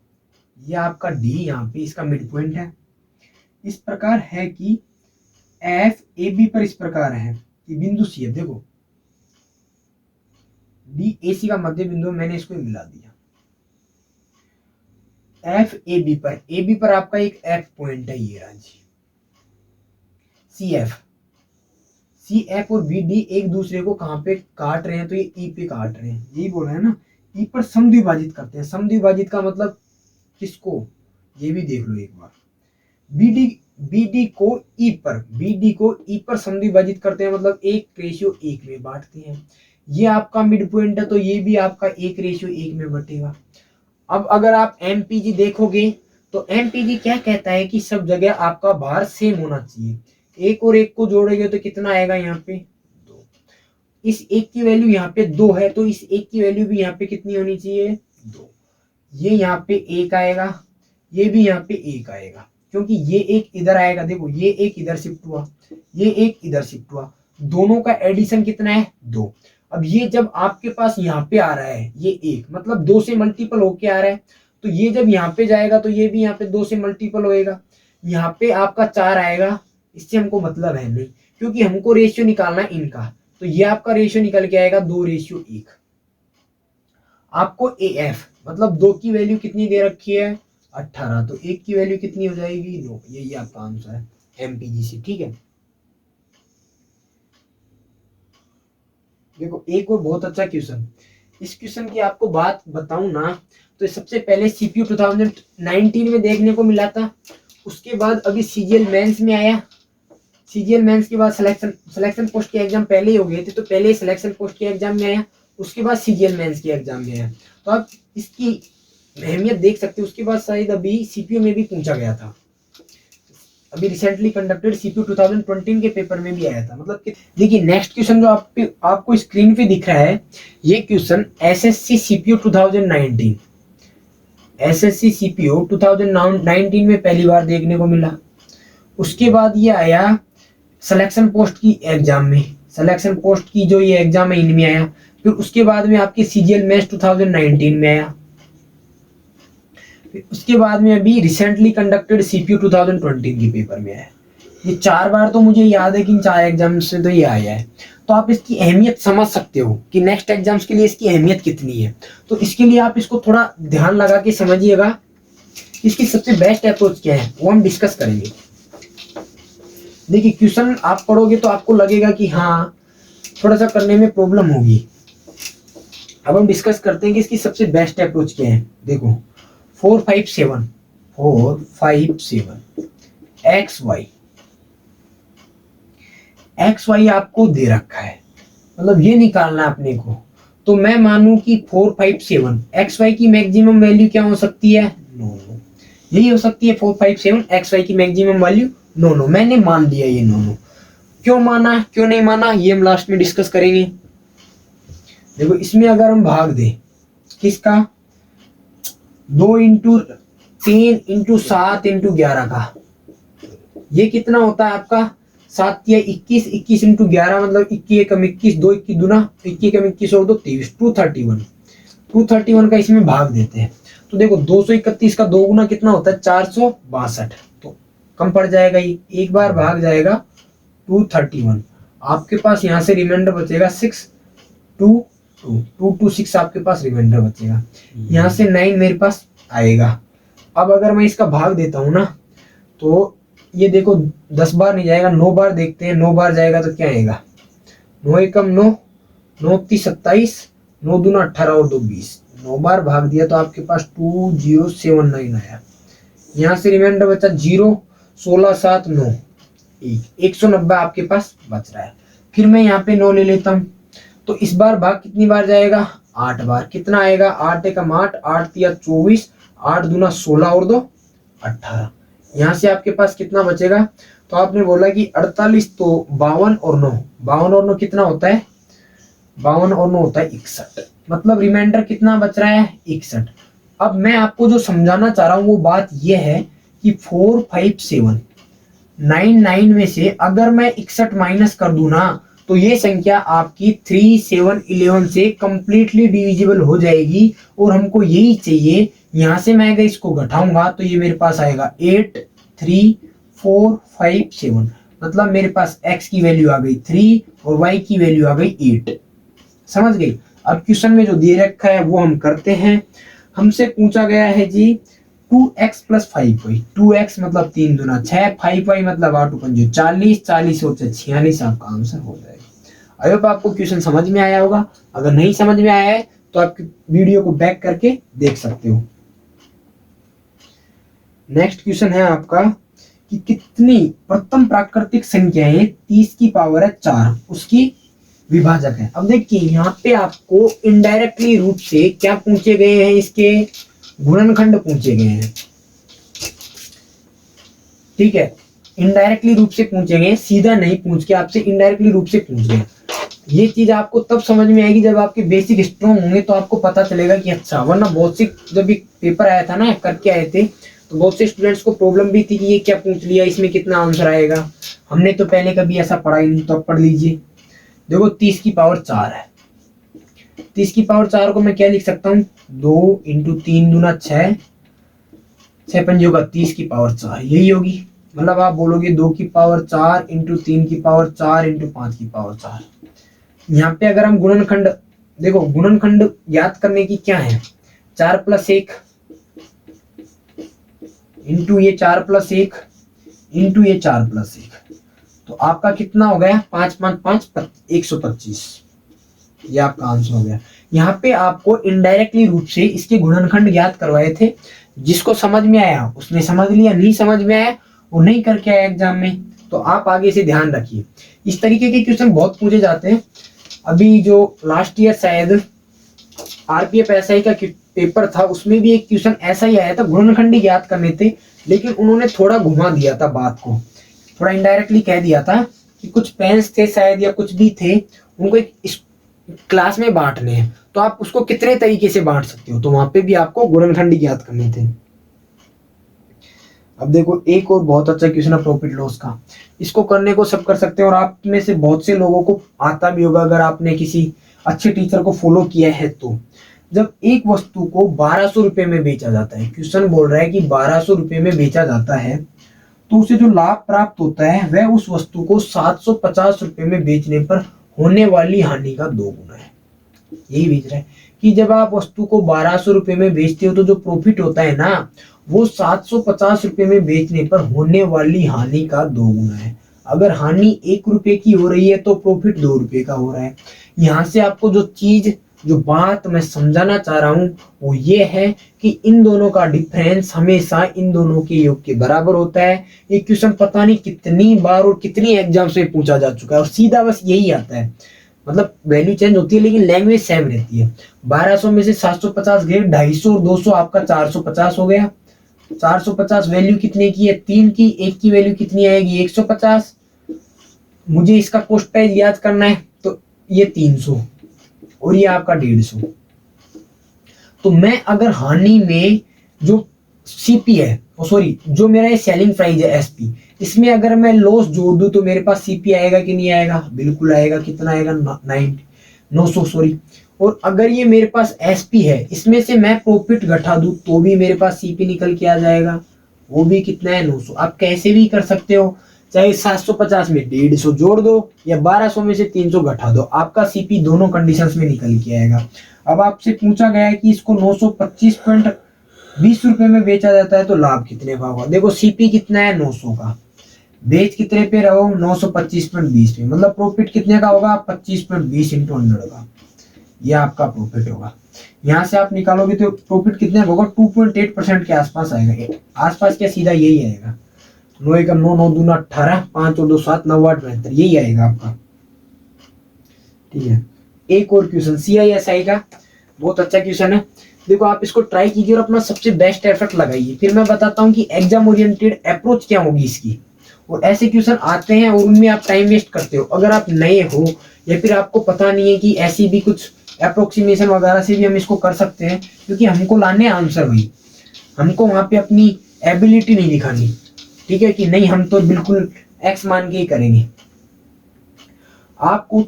ये आपका डी यहाँ पे इसका मिड पॉइंट है। इस प्रकार है कि एफ ए बी पर इस प्रकार है कि बिंदु सी है। देखो डी ए सी का मध्य बिंदु, मैंने इसको मिला दिया। एफ ए बी पर आपका एक एफ पॉइंट है, ये राजी सी एफ और बी डी एक दूसरे को कहां पे काट रहे हैं, तो ये ई पे काट रहे हैं, यही बोल रहे हैं ना, ई पर समद्विभाजित करते हैं। समद्विभाजित का मतलब किसको, ये भी देख लो एक बार। बीडी को ई पर समद्विभाजित करते हैं, मतलब 1:1 में बांटते हैं। ये आपका मिड पॉइंट है, तो ये भी आपका 1:1 में बटेगा। अब अगर आप एमपीजी देखोगे तो एमपीजी क्या कहता है कि सब जगह आपका भार सेम होना चाहिए। 1 और 1 को जोड़ेंगे तो कितना आएगा, यहाँ पे 2। इस 1 की वैल्यू यहाँ पे 2 है, तो इस 1 की वैल्यू भी यहाँ पे कितनी होनी चाहिए, 2। ये यहाँ पे 1 आएगा, ये भी यहाँ पे 1 आएगा, क्योंकि ये एक इधर आएगा। देखो ये एक इधर शिफ्ट हुआ, ये एक इधर शिफ्ट हुआ, दोनों का एडिशन कितना है, 2। अब ये जब आपके पास यहाँ पे आ रहा है, ये 1 मतलब 2 से मल्टीपल होके आ रहा है, तो ये जब यहाँ पे जाएगा तो ये भी यहाँ पे 2 से मल्टीपल होएगा। यहाँ पे आपका 4 आएगा, इससे हमको मतलब है नहीं, क्योंकि हमको रेशियो निकालना है इनका, तो ये आपका रेशियो निकल के आएगा 2:1। आपको एएफ मतलब 2 की वैल्यू कितनी दे रखी है, 18, तो 1 की वैल्यू कितनी हो जाएगी, 2। यही आपका आंसर है एमपीजी से, ठीक है। देखो एक और बहुत अच्छा क्वेश्चन, इस क्वेश्चन की आपको बात बताऊं ना, तो सबसे पहले सीपीयू 2019 में देखने को मिला था, उसके बाद अभी सीजीएल मेंस में आया। सीजीएल मेंस के बाद सिलेक्शन पोस्ट के एग्जाम पहले ही हो गए थे, तो पहले सिलेक्शन पोस्ट के एग्जाम में आया, उसके बाद सीजीएल मेंस के एग्जाम में आया। तो आप इसकी अहमियत देख सकते हो। उसके बाद शायद अभी सीपीयू में भी पूछा गया था, अभी रिसेंटली कंडक्टेड सीपीयू 2020 के पेपर में भी आया था। मतलब कि देखिए नेक्स्ट क्वेश्चन जो आपको स्क्रीन पे दिख रहा है, ये question SSC CPU 2019 SSC CPU 2019 में पहली बार देखने को मिला। उसके बाद ये आया सिलेक्शन पोस्ट की एग्जाम में, सिलेक्शन पोस्ट की जो ये एग्जाम है इनमें आया। फिर उसके बाद में आपके सीजीएल मेंस 2019 में आया। फिर उसके बाद में अभी रिसेंटली कंडक्टेड सीपीयू 2020 के पेपर में आया। ये 4 बार तो मुझे याद है कि इन 4 एग्जाम से तो ये आया है। तो आप इसकी अहमियत समझ सकते हो कि नेक्स्ट एग्जाम्स के लिए इसकी अहमियत कितनी है। तो इसके लिए आप इसको थोड़ा ध्यान लगा के समझिएगा। इसकी सबसे बेस्ट अप्रोच क्या है वो हम डिस्कस करेंगे। देखिए क्वेश्चन आप पढ़ोगे तो आपको लगेगा कि हाँ थोड़ा सा करने में प्रॉब्लम होगी। अब हम डिस्कस करते हैं कि इसकी सबसे बेस्ट अप्रोच क्या है। देखो 457 एक्स वाई आपको दे रखा है, मतलब ये निकालना है अपने को। तो मैं मानूं कि 457 एक्स वाई की मैक्सिमम वैल्यू क्या हो सकती है, नो। यही हो सकती है 457 एक्स वाई की मैक्सिमम वैल्यू, नो। मैंने मान लिया ये नो। क्यों माना क्यों नहीं माना ये हम लास्ट में डिस्कस करेंगे। देखो इसमें अगर हम भाग दें किसका, 2 इंटू 3 इंटू 7 इंटू 11 का, ये कितना होता है आपका 7 या 21, 21 इंटू 11 मतलब 21 एकम 21, 2 21 दूना 21 एकम 21 और 2 23, 231 का इसमें भाग देते हैं। तो देखो 231 का 2 गुना कितना होता है 462, तो कम पड़ जाएगा ये, एक बार भाग जाएगा 231। आपके पास यहाँ से रिमाइंडर बचेगा 6 आपके पास रिमाइंडर बचेगा। यहाँ से 9 मेरे पास आएगा। अब अगर मैं इसका भाग देता हूँ ना तो ये देखो 10 बार नहीं जाएगा, 9 बार देखते हैं। 9 बार जाएगा तो क्या आएगा, 9 एकम 9, 9 30 27, 9 दूना 18 और 2 20। 9 बार भाग दिया तो आपके पास 2079 आया। यहाँ से रिमाइंडर बचा 0, 16 7 9 190 आपके पास बच रहा है। फिर मैं यहाँ पे 9 ले लेता हूँ तो इस बार भाग कितनी बार जाएगा 8 बार। कितना आएगा 8 एकम 8, 8 तिया 24, 8 दूना 16 और 2 18। यहाँ से आपके पास कितना बचेगा, तो आपने बोला कि 48, तो 52 और 9, 52 और 9 कितना होता है 52 और 9 होता है 61। मतलब रिमाइंडर कितना बच रहा है 61। अब मैं आपको जो समझाना चाह रहा हूँ वो बात ये है कि 45799 में से अगर मैं 61 माइनस कर दूं ना तो ये संख्या आपकी 3711 से कंप्लीटली डिविजिबल हो जाएगी। और हमको यही चाहिए। यहां से मैं अगर इसको घटाऊंगा तो ये मेरे पास आएगा 83457, मतलब मेरे पास x की वैल्यू आ गई 3 और y की वैल्यू आ गई 8। समझ गई। अब क्वेश्चन में जो दे रखा है वो हम करते हैं। हमसे पूछा गया है जी 2x प्लस 5y, 2x मतलब 3 दूना 6, 5y मतलब 8 पंजे 40, 40 और 46 आपका आंसर हो जाएगा। आई होप आपको क्वेश्चन समझ में आया होगा। अगर नहीं समझ में आया है तो आप वीडियो को बैक करके देख सकते हो। नेक्स्ट क्वेश्चन है आपका कि कितनी प्रथम प्राकृतिक संख्याएं 30 की पावर है 4 उसकी विभाजक है। अब देखिए यहाँ पे आपको इनडायरेक्टली रूप से क्या पूछे गए हैं, इसके गुणनखंड पूछे गए हैं। ठीक है, इनडायरेक्टली रूप से पूछे गए, सीधा नहीं पूछ के आपसे इनडायरेक्टली रूप से पूछ गए। ये चीज आपको तब समझ में आएगी जब आपके बेसिक स्ट्रॉन्ग होंगे, तो आपको पता चलेगा कि अच्छा। वरना बहुत सी जब एक पेपर आया था ना करके आए थे तो बहुत से स्टूडेंट्स को प्रॉब्लम भी थी कि ये क्या पूछ लिया, इसमें कितना आंसर आएगा, हमने तो पहले कभी ऐसा पढ़ा ही नहीं। तो अब पढ़ लीजिए। देखो 30 की पावर 4 है। 30 की पावर 4 को मैं क्या लिख सकता हूँ 2 इंटू 3 दूना 6, 6 पंजे होगा 30 की पावर 4, यही होगी। मतलब आप बोलोगे 2 की पावर 4 इंटू 3 की पावर 4 इंटू 5 की पावर 4। यहाँ पे अगर हम गुणनखंड देखो, गुणनखंड याद करने की क्या है 4 प्लस 1 इंटू ये 4 प्लस 1 इंटू ये 4 प्लस 1, तो आपका कितना हो गया 5 5 5 125। ये आपका आंसर हो गया। यहाँ पे आपको इनडायरेक्टली रूप से इसके गुणनखंड ज्ञात करवाए थे। जिसको समझ में आया उसने समझ लिया, नहीं समझ में आया वो नहीं करके आया एग्जाम में। तो आप आगे से ध्यान रखिए। इस तरीके के क्वेश्चन बहुत पूछे जाते हैं। अभी जो लास्ट ईयर शायद आरपीएफ एसआई का पेपर था उसमें भी एक क्वेश्चन ऐसा ही आया था, गुणनखंड ज्ञात करने थे, लेकिन उन्होंने थोड़ा घुमा दिया था बात को, थोड़ा इनडायरेक्टली कह दिया था कि कुछ पेन्स थे शायद या कुछ भी थे, उनको एक क्लास में बांटने हैं, तो आप उसको कितने तरीके से बांट सकते हो। तो वहां पे भी आपको गुणनखंड ज्ञात करने थे। अब देखो एक और बहुत अच्छा क्वेश्चन है प्रॉफिट लॉस का। इसको करने को सब कर सकते हैं, और आप में से बहुत से लोगों को आता भी होगा अगर आपने किसी अच्छे टीचर को फॉलो किया है तो। जब एक वस्तु को 1200 रुपए में बेचा जाता है, क्वेश्चन बोल रहा है कि 1200 रुपए में बेचा जाता है, तो उसे जो लाभ प्राप्त होता है वह उस वस्तु को 750 रुपए में बेचने पर होने वाली हानि का 2 गुना है। यही बेच रहा है कि जब आप वस्तु को 1200 रुपए में बेचते हो तो जो प्रॉफिट होता है ना, वो 750 रुपए में बेचने पर होने वाली हानि का 2 गुना है। अगर हानि 1 रुपए की हो रही है तो प्रॉफिट 2 रुपए का हो रहा है। यहाँ से आपको जो बात मैं समझाना चाह रहा हूँ वो ये है कि इन दोनों का डिफरेंस हमेशा इन दोनों के योग के बराबर होता है। ये क्वेश्चन पता नहीं कितनी बार और कितनी एग्जाम से पूछा जा चुका है, और सीधा बस यही आता है। मतलब वैल्यू चेंज होती है लेकिन लैंग्वेज सेम रहती है। 1200 में से 750 गए, 250 और 200 आपका 450 हो गया। 450 वैल्यू कितने की है, 3 की, एक की वैल्यू कितनी आएगी, 150। मुझे इसका कॉस्ट प्राइस याद करना है तो ये 300 और ये आपका 150। तो मैं अगर हानि में जो सीपी है, सॉरी जो मेरा ये सेलिंग प्राइस है एसपी, इसमें अगर मैं लॉस जोड़ दूं तो मेरे पास सीपी आएगा कि नहीं आएगा, बिल्कुल आएगा। कितना आएगा, 900 सॉरी। और अगर ये मेरे पास एसपी है, इसमें से मैं प्रॉफिट घटा दूं तो भी मेरे पास सीपी निकल के आ जाएगा, वो भी कितना है, 900। आप कैसे भी कर सकते हो, चाहे 750 में 150 जोड़ दो या 1200 में से 300 घटा दो, आपका सीपी दोनों कंडीशंस में निकल के आएगा। अब आपसे पूछा गया है कि इसको 925.20 रुपए में बेचा जाता है तो लाभ कितने का होगा। देखो सीपी कितना है, 900 का, बेच कितने पे रहो, 925.20 पे, मतलब प्रॉफिट कितने का होगा, 25.20 इंटू 100 का, ये आपका प्रॉफिट होगा। यहाँ से आप निकालोगे तो प्रॉफिट कितने का होगा, 2.8% के आसपास आएगा। आसपास क्या, सीधा यही आएगा। 9 एकम 9, 9 दूना 18, 5 और 2 7, 9 8 72, यही आएगा आपका। ठीक है, एक और क्वेश्चन सीआईएसआई का, बहुत अच्छा क्वेश्चन है। देखो आप इसको ट्राई कीजिए और अपना सबसे बेस्ट एफर्ट लगाइए, फिर मैं बताता हूँ कि एग्जाम ओरिएंटेड अप्रोच क्या होगी इसकी। और ऐसे क्वेश्चन आते हैं और उनमें आप टाइम वेस्ट करते हो। अगर आप नए हो या फिर आपको पता नहीं है कि ऐसी भी कुछ अप्रोक्सीमेशन वगैरह से भी हम इसको कर सकते हैं, क्योंकि हमको लाने आंसर हुई, हमको वहां पे अपनी एबिलिटी नहीं दिखानी। ठीक है कि नहीं, हम तो बिल्कुल एक्स मान के ही करेंगे। आपको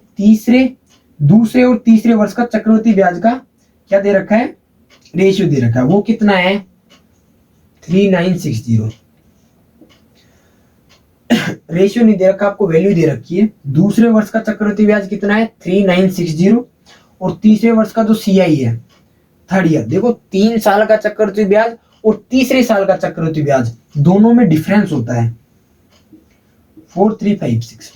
दूसरे और तीसरे वर्ष का चक्रवृद्धि ब्याज का क्या दे रखा है, रेशियो दे रखा है, वो कितना है, 3960। रेशियो नहीं दे रखा, आपको वैल्यू दे रखी है। दूसरे वर्ष का चक्रवृद्धि ब्याज कितना है, 3960, और तीसरे वर्ष का जो सीआई है, थर्ड ईयर, देखो 3 साल का चक्रवृद्धि ब्याज और तीसरे साल का चक्रवृद्धि ब्याज दोनों में डिफरेंस होता है, 4356।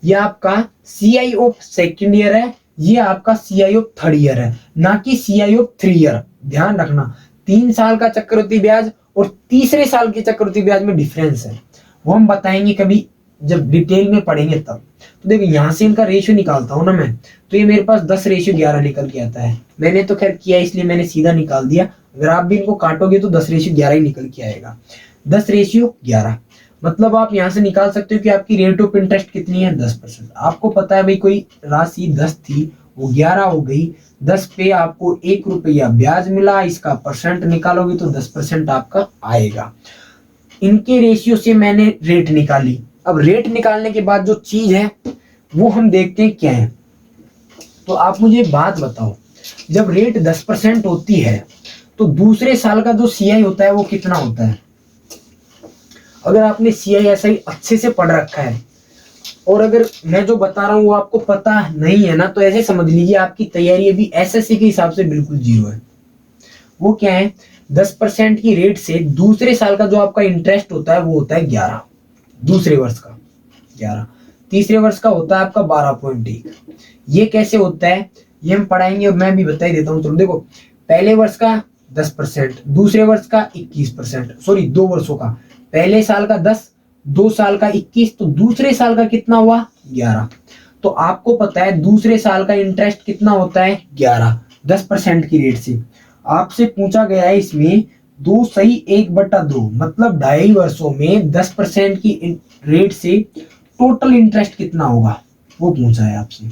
ये आपका सीआई ऑफ सेकेंड ईयर है, ये आपका सीआई ऑफ थर्ड ईयर है, ना कि सीआई ऑफ 3 ईयर। ध्यान रखना, 3 साल का चक्रवृद्धि ब्याज और तीसरे साल के चक्रवृद्धि ब्याज में डिफरेंस है, वो हम बताएंगे कभी जब डिटेल में पढ़ेंगे तब। तो देखो यहाँ से इनका रेशियो निकालता हूं ना मैं, तो ये मेरे पास 10:11 निकल के आता है। मैंने तो खैर किया इसलिए मैंने सीधा निकाल दिया, अगर आप भी इनको काटोगे तो 10:11 ही निकल के आएगा। 10:11 मतलब आप यहाँ से निकाल सकते हो कि आपकी रेट ऑफ इंटरेस्ट कितनी है, 10%। आपको पता है भाई कोई राशि 10 थी वो 11 हो गई, 10 पे आपको 1 रुपया ब्याज मिला, इसका परसेंट निकालोगे तो 10% आपका आएगा। इनके रेशियो से मैंने रेट निकाली। अब रेट निकालने के बाद जो चीज है वो हम देखते हैं क्या है। तो आप मुझे बात बताओ, जब रेट 10% होती है तो दूसरे साल का जो सीआई होता है वो कितना होता है। अगर आपने सीआईएसआई अच्छे से पढ़ रखा है और अगर मैं जो बता रहा हूँ वो आपको पता नहीं है ना, तो ऐसे समझ लीजिए आपकी तैयारी अभी एसएससी के हिसाब से बिल्कुल जीरो है। वो क्या है, 10% की रेट से दूसरे साल का जो आपका इंटरेस्ट होता है वो होता है 11, दूसरे वर्ष का 11, तीसरे वर्ष का होता है आपका 12.1। ये कैसे होता है ये हम पढ़ाएंगे और मैं भी बता ही देता हूँ। चलो देखो, पहले वर्ष का 10%, दूसरे वर्ष का 21%, सॉरी 2 वर्षों का, पहले साल का 10, 2 साल का 21, तो दूसरे साल का कितना हुआ, 11। तो आपको पता है दूसरे साल का इंटरेस्ट कितना होता है, 11, 10% की रेट से। आपसे पूछा गया है इसमें 2 सही 1/2, मतलब 2.5 वर्षों में 10% की रेट से टोटल इंटरेस्ट कितना होगा, वो पूछा है आपसे,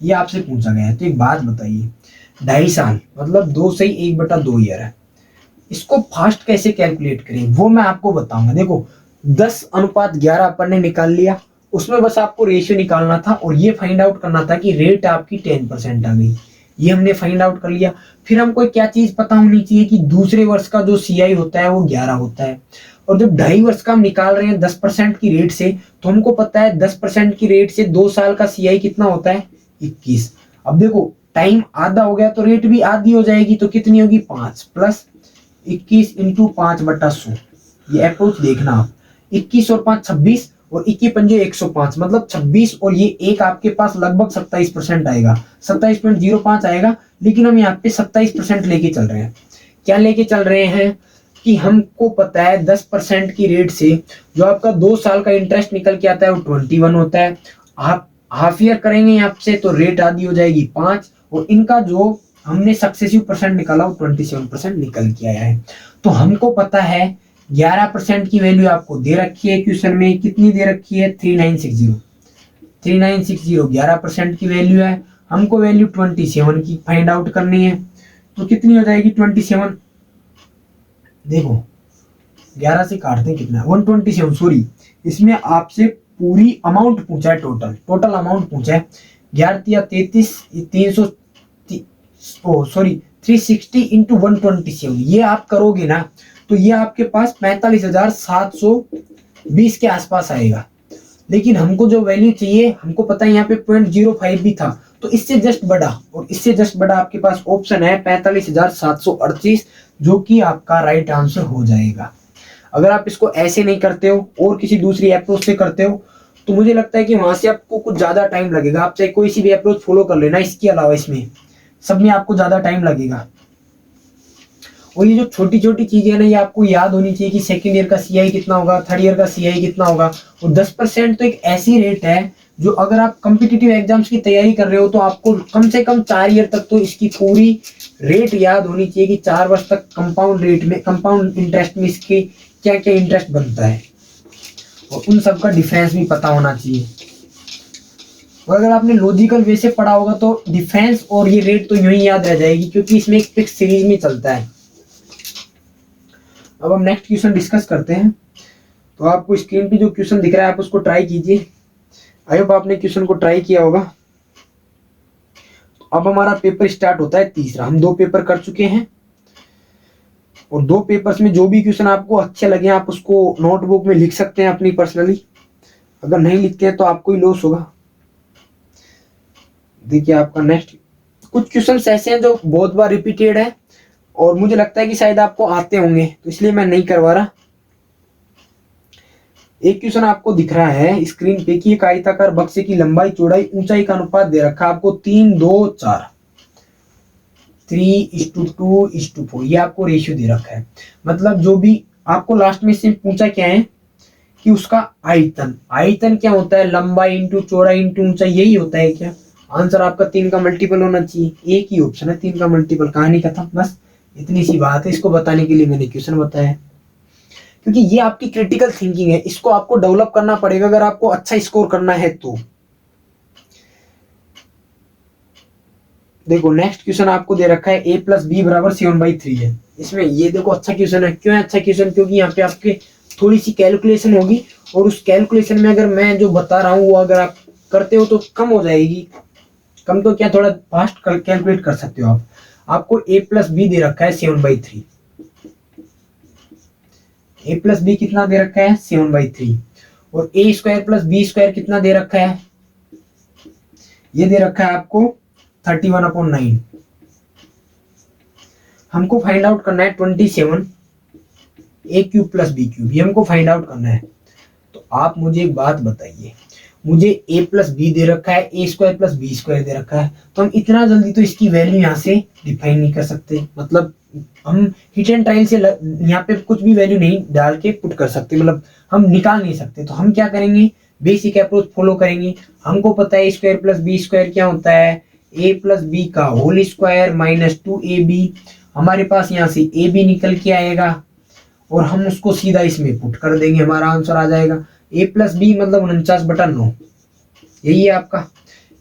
ये आपसे पूछा गया है। तो एक बात बताइए, 2.5 साल मतलब 2 सही 1/2 ईयर है, इसको फास्ट कैसे कैलकुलेट करें वो मैं आपको बताऊंगा। देखो 10:11 अपन ने निकाल लिया, उसमें बस आपको रेशियो निकालना था और ये फाइंड आउट करना था कि रेट आपकी 10% आ गई, ये हमने फाइंड आउट कर लिया। फिर हमको क्या चीज पता होनी चाहिए कि दूसरे वर्ष का जो सीआई होता है वो 11 होता है, और जब 2.5 वर्ष का हम निकाल रहे हैं 10% की रेट से, तो हमको पता है 10% की रेट से 2 साल का सीआई कितना होता है 21। अब देखो टाइम आधा हो गया तो रेट भी आधी हो जाएगी, तो कितनी होगी 5 प्लस 21 इंटू 5/100। ये अप्रोच देखना आप, 21 और 5 26 और 21 पंजे 105, मतलब 26 और ये एक आपके पास लगभग 27% आएगा, 27.05 आएगा। लेकिन हम यहाँ पे 27% लेके चल रहे हैं। क्या लेके चल रहे हैं कि हमको पता है 10% की रेट से जो आपका 2 साल का इंटरेस्ट निकल के आता है वो 21 होता है। आप हाफ ईयर करेंगे यहाँ से तो रेट आधी हो जाएगी 5, और इनका जो हमने सक्सेसिव परसेंट निकाला वो 27% निकल के आया है। तो हमको पता है 11% की वैल्यू आपको दे रखी है क्वेश्चन में, कितनी दे रखी है 3960। 3960 11% की वैल्यू है, हमको वैल्यू 27 की फाइंड आउट करनी है। तो कितनी हो जाएगी 27, देखो 11 से काटते हैं कितना 127, सॉरी इसमें आपसे पूरी अमाउंट पूछा है, टोटल अमाउंट पूछा है। 11 33 300 सॉरी 360 इंटू 127, ये आप करोगे ना तो ये आपके पास 45,720 के आसपास आएगा। लेकिन हमको जो वैल्यू चाहिए, हमको पता है यहाँ पे 0.05 भी था, तो इससे जस्ट बड़ा, और इससे जस्ट बड़ा आपके पास ऑप्शन है 45,738, जो कि आपका राइट आंसर हो जाएगा। अगर आप इसको ऐसे नहीं करते हो और किसी दूसरी अप्रोच से करते हो तो मुझे लगता है कि वहां से आपको कुछ ज्यादा टाइम लगेगा। आप चाहे कोई सी भी अप्रोच फॉलो कर लेना, इसके अलावा इसमें सब में आपको ज्यादा टाइम लगेगा। और ये जो छोटी छोटी चीजें है ना, ये आपको याद होनी चाहिए कि सेकंड ईयर का सीआई कितना होगा, थर्ड ईयर का सीआई कितना होगा। और 10% तो एक ऐसी रेट है जो अगर आप कॉम्पिटिटिव एग्जाम्स की तैयारी कर रहे हो तो आपको कम से कम 4 ईयर तक तो इसकी पूरी रेट याद होनी चाहिए कि 4 वर्ष तक कंपाउंड रेट में, कंपाउंड इंटरेस्ट में इसके क्या क्या इंटरेस्ट बनता है, और उन सब का डिफरेंस भी पता होना चाहिए। और अगर आपने लॉजिकल वे से पढ़ा होगा तो डिफेंस और ये रेट तो यूं ही याद रह जाएगी, क्योंकि इसमें एक फिक्स सीरीज में चलता है। अब हम नेक्स्ट क्वेश्चन डिस्कस करते हैं। तो आपको स्क्रीन पे जो क्वेश्चन दिख रहा है आप उसको ट्राई कीजिए। आई होप आपने क्वेश्चन को ट्राई किया होगा। अब हमारा पेपर स्टार्ट होता है तीसरा। हम 2 पेपर कर चुके हैं, और 2 पेपर्स में जो भी क्वेश्चन आपको अच्छे लगे आप उसको नोटबुक में लिख सकते हैं अपनी पर्सनली। अगर नहीं लिखते हैं तो आपको ही लॉस होगा। देखिए आपका नेक्स्ट कुछ क्वेश्चन ऐसे हैं जो बहुत बार रिपीटेड है और मुझे लगता है कि शायद आपको आते होंगे, तो इसलिए मैं नहीं करवा रहा। एक क्वेश्चन आपको दिख रहा है स्क्रीन पे कि एक आयताकार बक्से की लंबाई चौड़ाई ऊंचाई का अनुपात दे रखा है आपको 3 2 4, 3:2:4, ये आपको रेशियो दे रखा है। मतलब जो भी आपको लास्ट में से पूछा क्या है कि उसका आयतन, आयतन क्या होता है, लंबाई इंटू चौड़ाई इंटू ऊंचाई, यही होता है क्या। आंसर आपका 3 का मल्टीपल होना चाहिए, एक ही ऑप्शन है 3 का मल्टीपल, कहानी खत्म। बस इतनी सी बात है, इसको बताने के लिए मैंने क्वेश्चन बताया, क्योंकि ये आपकी क्रिटिकल थिंकिंग है, इसको आपको डेवलप करना पड़ेगा अगर आपको अच्छा स्कोर करना है तो। देखो नेक्स्ट क्वेश्चन आपको दे रखा है a + b = 7/3 है। इसमें ये देखो अच्छा क्वेश्चन है। क्यों है अच्छा क्वेश्चन, क्योंकि यहाँ पे आपके थोड़ी सी कैलकुलेशन होगी, और उस कैलकुलेशन में अगर मैं जो बता रहा हूँ वो अगर आप करते हो तो कम हो जाएगी। कम तो क्या, थोड़ा फास्ट कैलकुलेट कर सकते हो आप। आपको a + b दे रखा है 7/3, a + b कितना दे रखा है 7/3, और a² + b² कितना दे रखा है, ये दे रखा है आपको 31/9। हमको फाइंड आउट करना है 27 a³ + b³, ये हमको फाइंड आउट करना है। तो आप मुझे एक बात बताइए, मुझे a + b दे रखा है, a² + b² दे रखा है, तो हम इतना जल्दी तो इसकी वैल्यू यहाँ से डिफाइन नहीं कर सकते। मतलब हम हिट एंड ट्रायल से यहाँ पे कुछ भी वैल्यू नहीं डाल के पुट कर सकते, मतलब हम निकाल नहीं सकते। तो हम क्या करेंगे, बेसिक अप्रोच फॉलो करेंगे। हमको पता है a² + b² क्या होता है, a + b का होल स्क्वायर माइनस 2ab। हमारे पास यहाँ से ab निकल के आएगा और हम उसको सीधा इसमें पुट कर देंगे, हमारा आंसर आ जाएगा a + b मतलब 49/9, यही है आपका।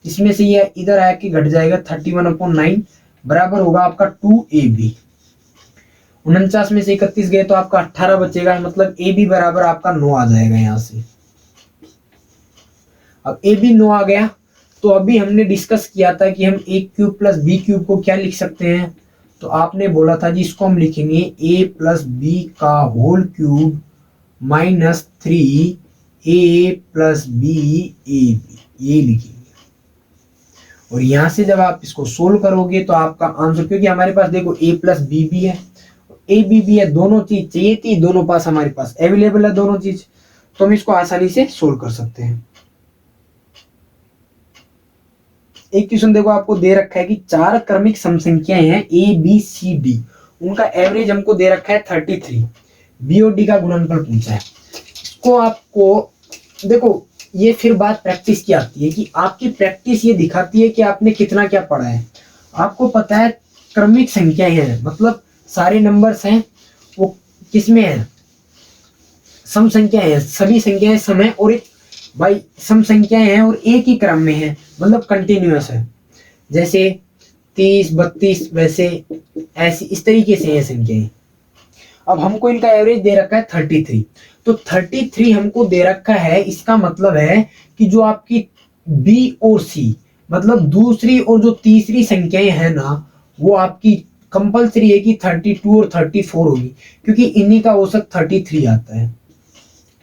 इसमें से ये इधर आके घट जाएगा 31/9, बराबर होगा आपका 2ab। 49 में से 31 गए तो आपका 18 बचेगा, मतलब ए बी बराबर आपका 9 आ जाएगा यहाँ से। अब ए बी 9 आ गया तो अभी हमने डिस्कस किया था कि हम ए क्यूब प्लस बी क्यूब को क्या लिख सकते हैं, तो आपने बोला था जी इसको हम लिखेंगे ए प्लस बी का whole cube minus 3 A plus B A B, ये लिखेंगे। और यहां से जब आप इसको सोल्व करोगे तो आपका आंसर, क्योंकि हमारे पास देखो ए प्लस बी भी है, ए बी भी है, दोनों चीज चाहिए थी, दोनों पास हमारे पास अवेलेबल है दोनों चीज, तो हम इसको आसानी से सोल्व कर सकते हैं। एक क्वेश्चन देखो आपको दे रखा है कि 4 क्रमिक सम संख्याएं हैं ए बी सी डी, उनका एवरेज हमको दे रखा है 33, बी और डी का गुणनफल पूछा है। इसको आपको देखो, ये फिर बात प्रैक्टिस की आती है कि आपकी प्रैक्टिस ये दिखाती है कि आपने कितना क्या पढ़ा है। आपको पता है क्रमिक संख्याएं हैं, मतलब सारे नंबर्स हैं वो किसमें है, सम संख्याएं हैं, सभी संख्याएं सम है, और एक भाई सम संख्याएं हैं और एक ही क्रम में है, मतलब कंटिन्यूअस है, जैसे 30 32 वैसे ऐसी इस तरीके से है संख्याएं। अब हमको इनका एवरेज दे रखा है 33, तो 33 हमको दे रखा है, इसका मतलब है कि जो आपकी बी और सी, मतलब दूसरी और जो तीसरी संख्याएं हैं ना, वो आपकी कंपलसरी है कि 32 और 34 होगी, क्योंकि इन्हीं का औसत 33 आता है।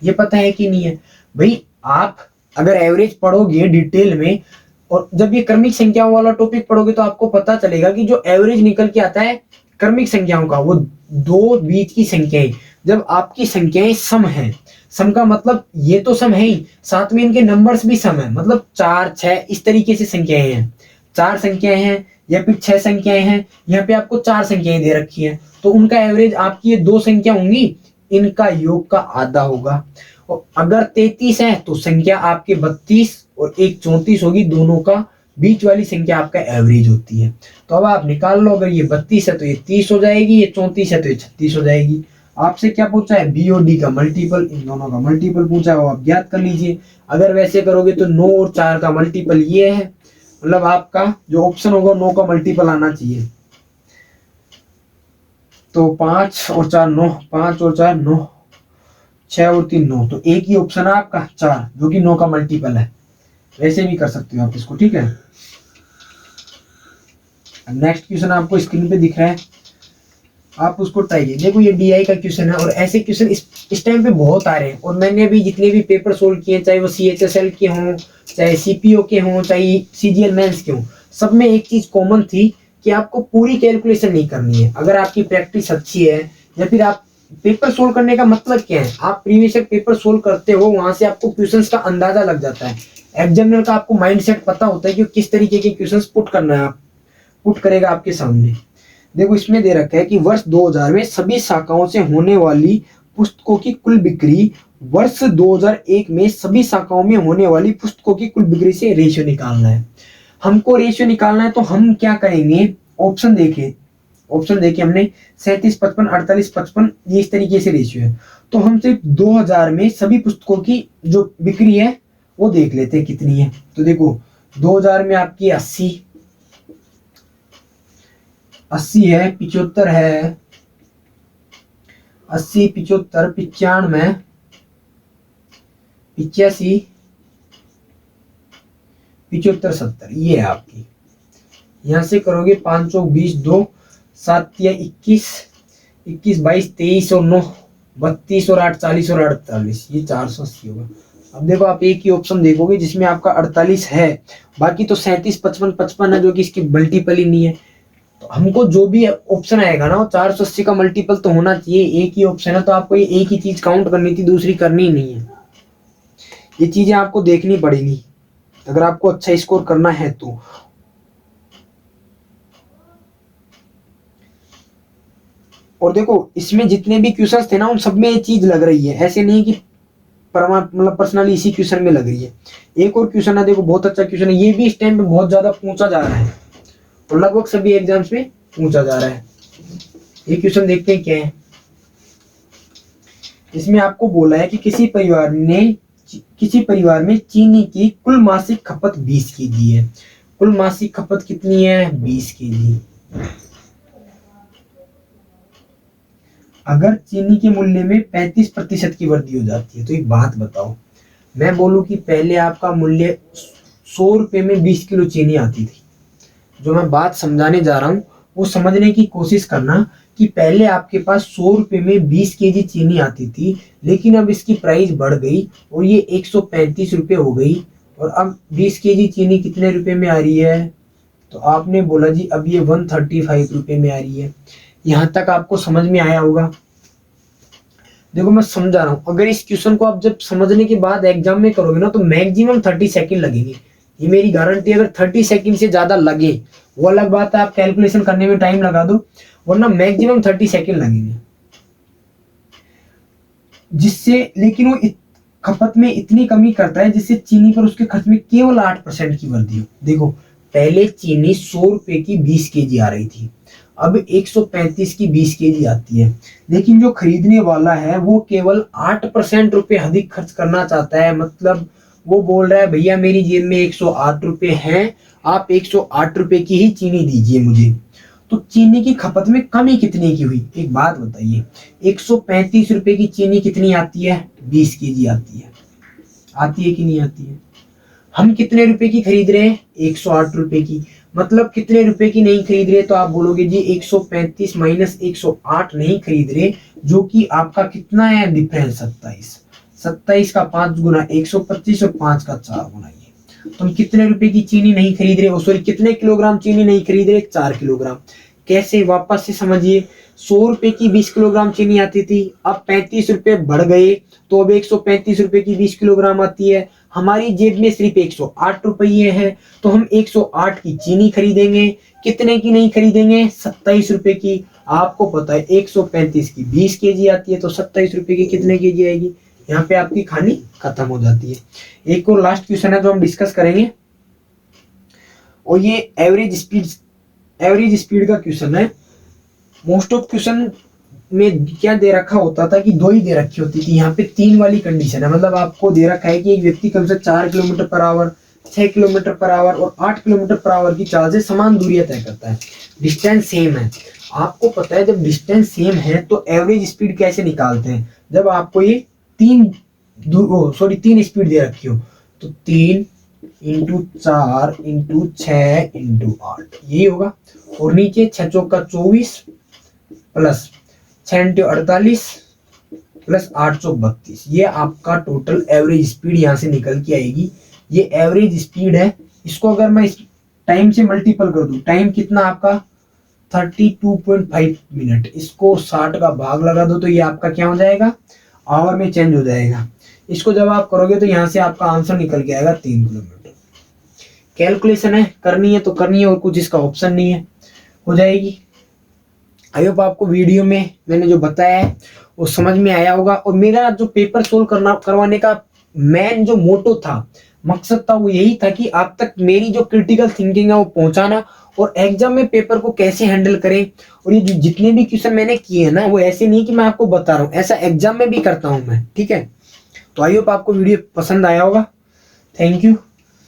ये पता है कि नहीं है भाई? आप अगर एवरेज पढ़ोगे डिटेल में और जब ये क्रमिक संख्याओं वाला टॉपिक पढ़ोगे तो आपको पता चलेगा कि जो एवरेज निकल के आता है क्रमिक संख्याओं का, वो दो बीच की संख्याएं, जब आपकी संख्याएं सम है, सम का मतलब ये तो सम है ही, साथ में इनके नंबर्स भी सम है, मतलब 4 6 इस तरीके से संख्याएं हैं, 4 संख्याएं हैं या फिर 6 संख्याएं हैं, यहाँ पे आपको 4 संख्याएं दे रखी है, तो उनका एवरेज आपकी ये 2 संख्या होंगी, इनका योग का आधा होगा। और अगर 33 है तो संख्या आपके 32 और एक 34 होगी, दोनों का बीच वाली संख्या आपका एवरेज होती है। तो अब आप निकाल लो, अगर ये 32 है तो ये 30 हो जाएगी, ये 34 है तो ये 36 हो जाएगी। आपसे क्या पूछा है, बी और डी का मल्टीपल, इन दोनों का मल्टीपल पूछा है, वो आप ज्ञात कर लीजिए। अगर वैसे करोगे तो 9 और 4 का मल्टीपल ये है, मतलब आपका जो ऑप्शन होगा 9 का मल्टीपल आना चाहिए। तो 5 और 4 9, 5 और 4 9, 6 और 3 9, तो एक ही ऑप्शन है आपका 4, जो कि 9 का मल्टीपल है। वैसे भी कर सकते हो आप इसको, ठीक है। नेक्स्ट क्वेश्चन आपको स्क्रीन पे दिख रहा है, आप उसको ट्राई कीजिए। देखो ये डीआई का क्वेश्चन है, और ऐसे क्वेश्चन इस टाइम पे बहुत आ रहे हैं, और मैंने भी जितने भी पेपर सोल्व किए, चाहे वो सीएचएसएल के हों, चाहे सीपीओ के हों, चाहे सीजीएल मेंस के हों, सब में एक चीज कॉमन थी कि आपको पूरी कैलकुलेशन नहीं करनी है। अगर आपकी प्रैक्टिस अच्छी है, या फिर आप पेपर सोल्व करने का मतलब क्या है, आप प्रीवियस ईयर पेपर सोल्व करते हो, वहां से आपको क्वेश्चंस का अंदाजा लग जाता है, एग्जामिनर का आपको माइंडसेट पता होता है कि किस तरीके के क्वेश्चंस पुट करना है, आप पुट करेगा आपके सामने। देखो इसमें दे रखा है कि वर्ष 2000 में सभी शाखाओं से होने वाली पुस्तकों की कुल बिक्री वर्ष 2001 में सभी शाखाओं में होने वाली पुस्तकों की कुल बिक्री से रेशियो निकालना है। हमको रेशियो निकालना है, तो हम क्या करेंगे, ऑप्शन देखे हमने 37 55 48 55, ये इस तरीके से रेशियो है। तो हम सिर्फ 2000 में सभी पुस्तकों की जो बिक्री है वो देख लेते हैं कितनी है। तो देखो 2000 में आपकी 80 है, 75 है, 80 75 95 85 75 70, ये है आपकी। यहां से करोगे 520 2 7 या 21 22 23 और 9 32 और 8 40 और 48, ये 480 होगा। अब देखो आप एक ही ऑप्शन देखोगे जिसमें आपका 48 है, बाकी तो 37 55 55 है, जो कि इसकी मल्टीपल ही नहीं है। तो हमको जो भी ऑप्शन आएगा ना, वो 480 का मल्टीपल तो होना चाहिए। एक ही ऑप्शन है तो आपको ये एक ही चीज काउंट करनी थी, दूसरी करनी नहीं है। ये चीजें आपको देखनी पड़ेगी अगर आपको अच्छा स्कोर करना है तो। और देखो इसमें जितने भी क्वेश्चंस थे ना, उन सब में ये चीज लग रही है, ऐसे नहीं कि मतलब पर्सनली इसी क्वेश्चन में लग रही है। एक और क्वेश्चन है, देखो बहुत अच्छा क्वेश्चन है, ये भी इस टाइम पे बहुत ज्यादा पूछा जा रहा है और लगभग सभी एग्जाम्स में पूछा जा रहा है। ये क्वेश्चन देखते हैं क्या है। इसमें आपको बोला है कि किसी परिवार में चीनी की कुल मासिक खपत 20 केजी है। कुल मासिक खपत कितनी है, 20 केजी। अगर चीनी के मूल्य में 35% की वृद्धि हो जाती है, तो एक बात बताओ, मैं बोलूं कि पहले आपका मूल्य 100 रुपए में 20 किलो चीनी आती थी। जो मैं बात समझाने जा रहा हूँ वो समझने की कोशिश करना कि पहले आपके पास 100 रुपए में 20 kg चीनी आती थी, लेकिन अब इसकी प्राइस बढ़ गई और ये 135 रुपए हो गई। और अब 20 kg चीनी कितने रुपए में आ रही है? तो आपने बोला जी अब ये 135 रुपए में आ रही है। यहाँ तक आपको समझ में आया होगा? देखो मैं समझा रहा हूँ, अगर इस क्वेश्चन को आप जब समझने के बाद एग्जाम में करोगे ना तो मैक्सिमम 30 सेकंड लगेंगे, ये मेरी गारंटी। अगर 30 सेकंड से ज्यादा लगे वो अलग बात है, आप कैलकुलेशन करने में टाइम लगा दो, वरना मैक्सिमम 30 सेकंड लगेंगे। जिससे लेकिन वो खपत में इतनी कमी करता है जिससे चीनी पर उसके खर्च में केवल 8% की वृद्धि हो। देखो पहले चीनी 100 रुपए की 20 kg आ रही थी, अब 135 की 20 kg आती है, लेकिन जो खरीदने वाला है वो केवल 8% रुपए अधिक खर्च करना चाहता है। मतलब वो बोल रहा है भैया मेरी जेब में 108 रुपए हैं, आप 108 रुपए की ही चीनी दीजिए मुझे। तो चीनी की खपत में कमी कितने की हुई? एक बात बताइए, 135 रुपए की चीनी कितनी आती है? 20 kg आती है। आती है कि नहीं आती है? हम कितने रुपए की खरीद रहे हैं? 108 रुपए की। मतलब कितने रुपए की नहीं खरीद रहे? तो आप बोलोगे जी 135 माइनस 108 नहीं खरीद रहे, जो कि आपका कितना है डिफरेंस? 27। 27 का 5 गुना 125 और 5 का 4 गुना ये। तो हम कितने रुपए की चीनी नहीं खरीद रहे? सॉरी कितने किलोग्राम चीनी नहीं खरीद रहे? 4 किलोग्राम। कैसे? वापस से समझिए, 100 रुपए की 20 किलोग्राम चीनी आती थी, अब 35 रुपए बढ़ गए तो अब 135 रुपए की 20 किलोग्राम आती है। हमारी जेब में सिर्फ 108 रुपये है, तो हम 108 की चीनी खरीदेंगे। कितने की नहीं खरीदेंगे? 27 रुपए की। आपको पता है 135 की 20 kg आती है, तो 27 रुपए की कितने kg आएगी? यहाँ पे आपकी कहानी खत्म हो जाती है। एक और लास्ट क्वेश्चन है जो हम डिस्कस करेंगे, और ये एवरेज स्पीड का क्वेश्चन है। मोस्ट ऑफ क्वेश्चन में क्या दे रखा होता था कि दो ही दे रखी होती थी, यहाँ पे 3 वाली कंडीशन है। मतलब आपको दे रखा है कि एक व्यक्ति कम से 4 kilometre per hour, 6 kilometre per hour और 8 किलोमीटर पर आवर की चाल से समान दूरियां तय करता है, डिस्टेंस सेम है। आपको पता है जब डिस्टेंस सेम है तो एवरेज स्पीड कैसे निकालते हैं? जब आपको ये तीन स्पीड दे रखी हो, तो 3 इंटू 4 इंटू 6 इंटू 8 यही होगा। और नीचे 6 चौक का 24 प्लस 6 इंटू 48 प्लस 8 चौक 32, ये आपका टोटल एवरेज स्पीड यहाँ से निकल के आएगी। ये एवरेज स्पीड है। इसको अगर मैं इस टाइम से मल्टीपल कर दूं, टाइम कितना आपका 32.5 मिनट, इसको 60 का भाग लगा दो तो ये आपका क्या हो जाएगा? आवर में चेंज हो जाएगा। इसको जब आप करोगे तो यहाँ से आपका आंसर निकल के आएगा 3 किलोमीटर। कैलकुलेशन है, करनी है तो करनी है, और कुछ इसका ऑप्शन नहीं है, हो जाएगी। आई होप आपको वीडियो में मैंने जो बताया है वो समझ में आया होगा। और मेरा जो पेपर सोल्व करवाने का मेन जो मोटो था, मकसद था, वो यही था कि आप तक मेरी जो क्रिटिकल थिंकिंग है वो पहुंचाना, और एग्जाम में पेपर को कैसे हैंडल करें। और ये जितने भी क्वेश्चन मैंने किए हैं ना, वो ऐसे नहीं कि मैं आपको बता रहा हूँ, ऐसा एग्जाम में भी करता हूँ मैं, ठीक है। तो आई होप आपको वीडियो पसंद आया होगा। Thank you.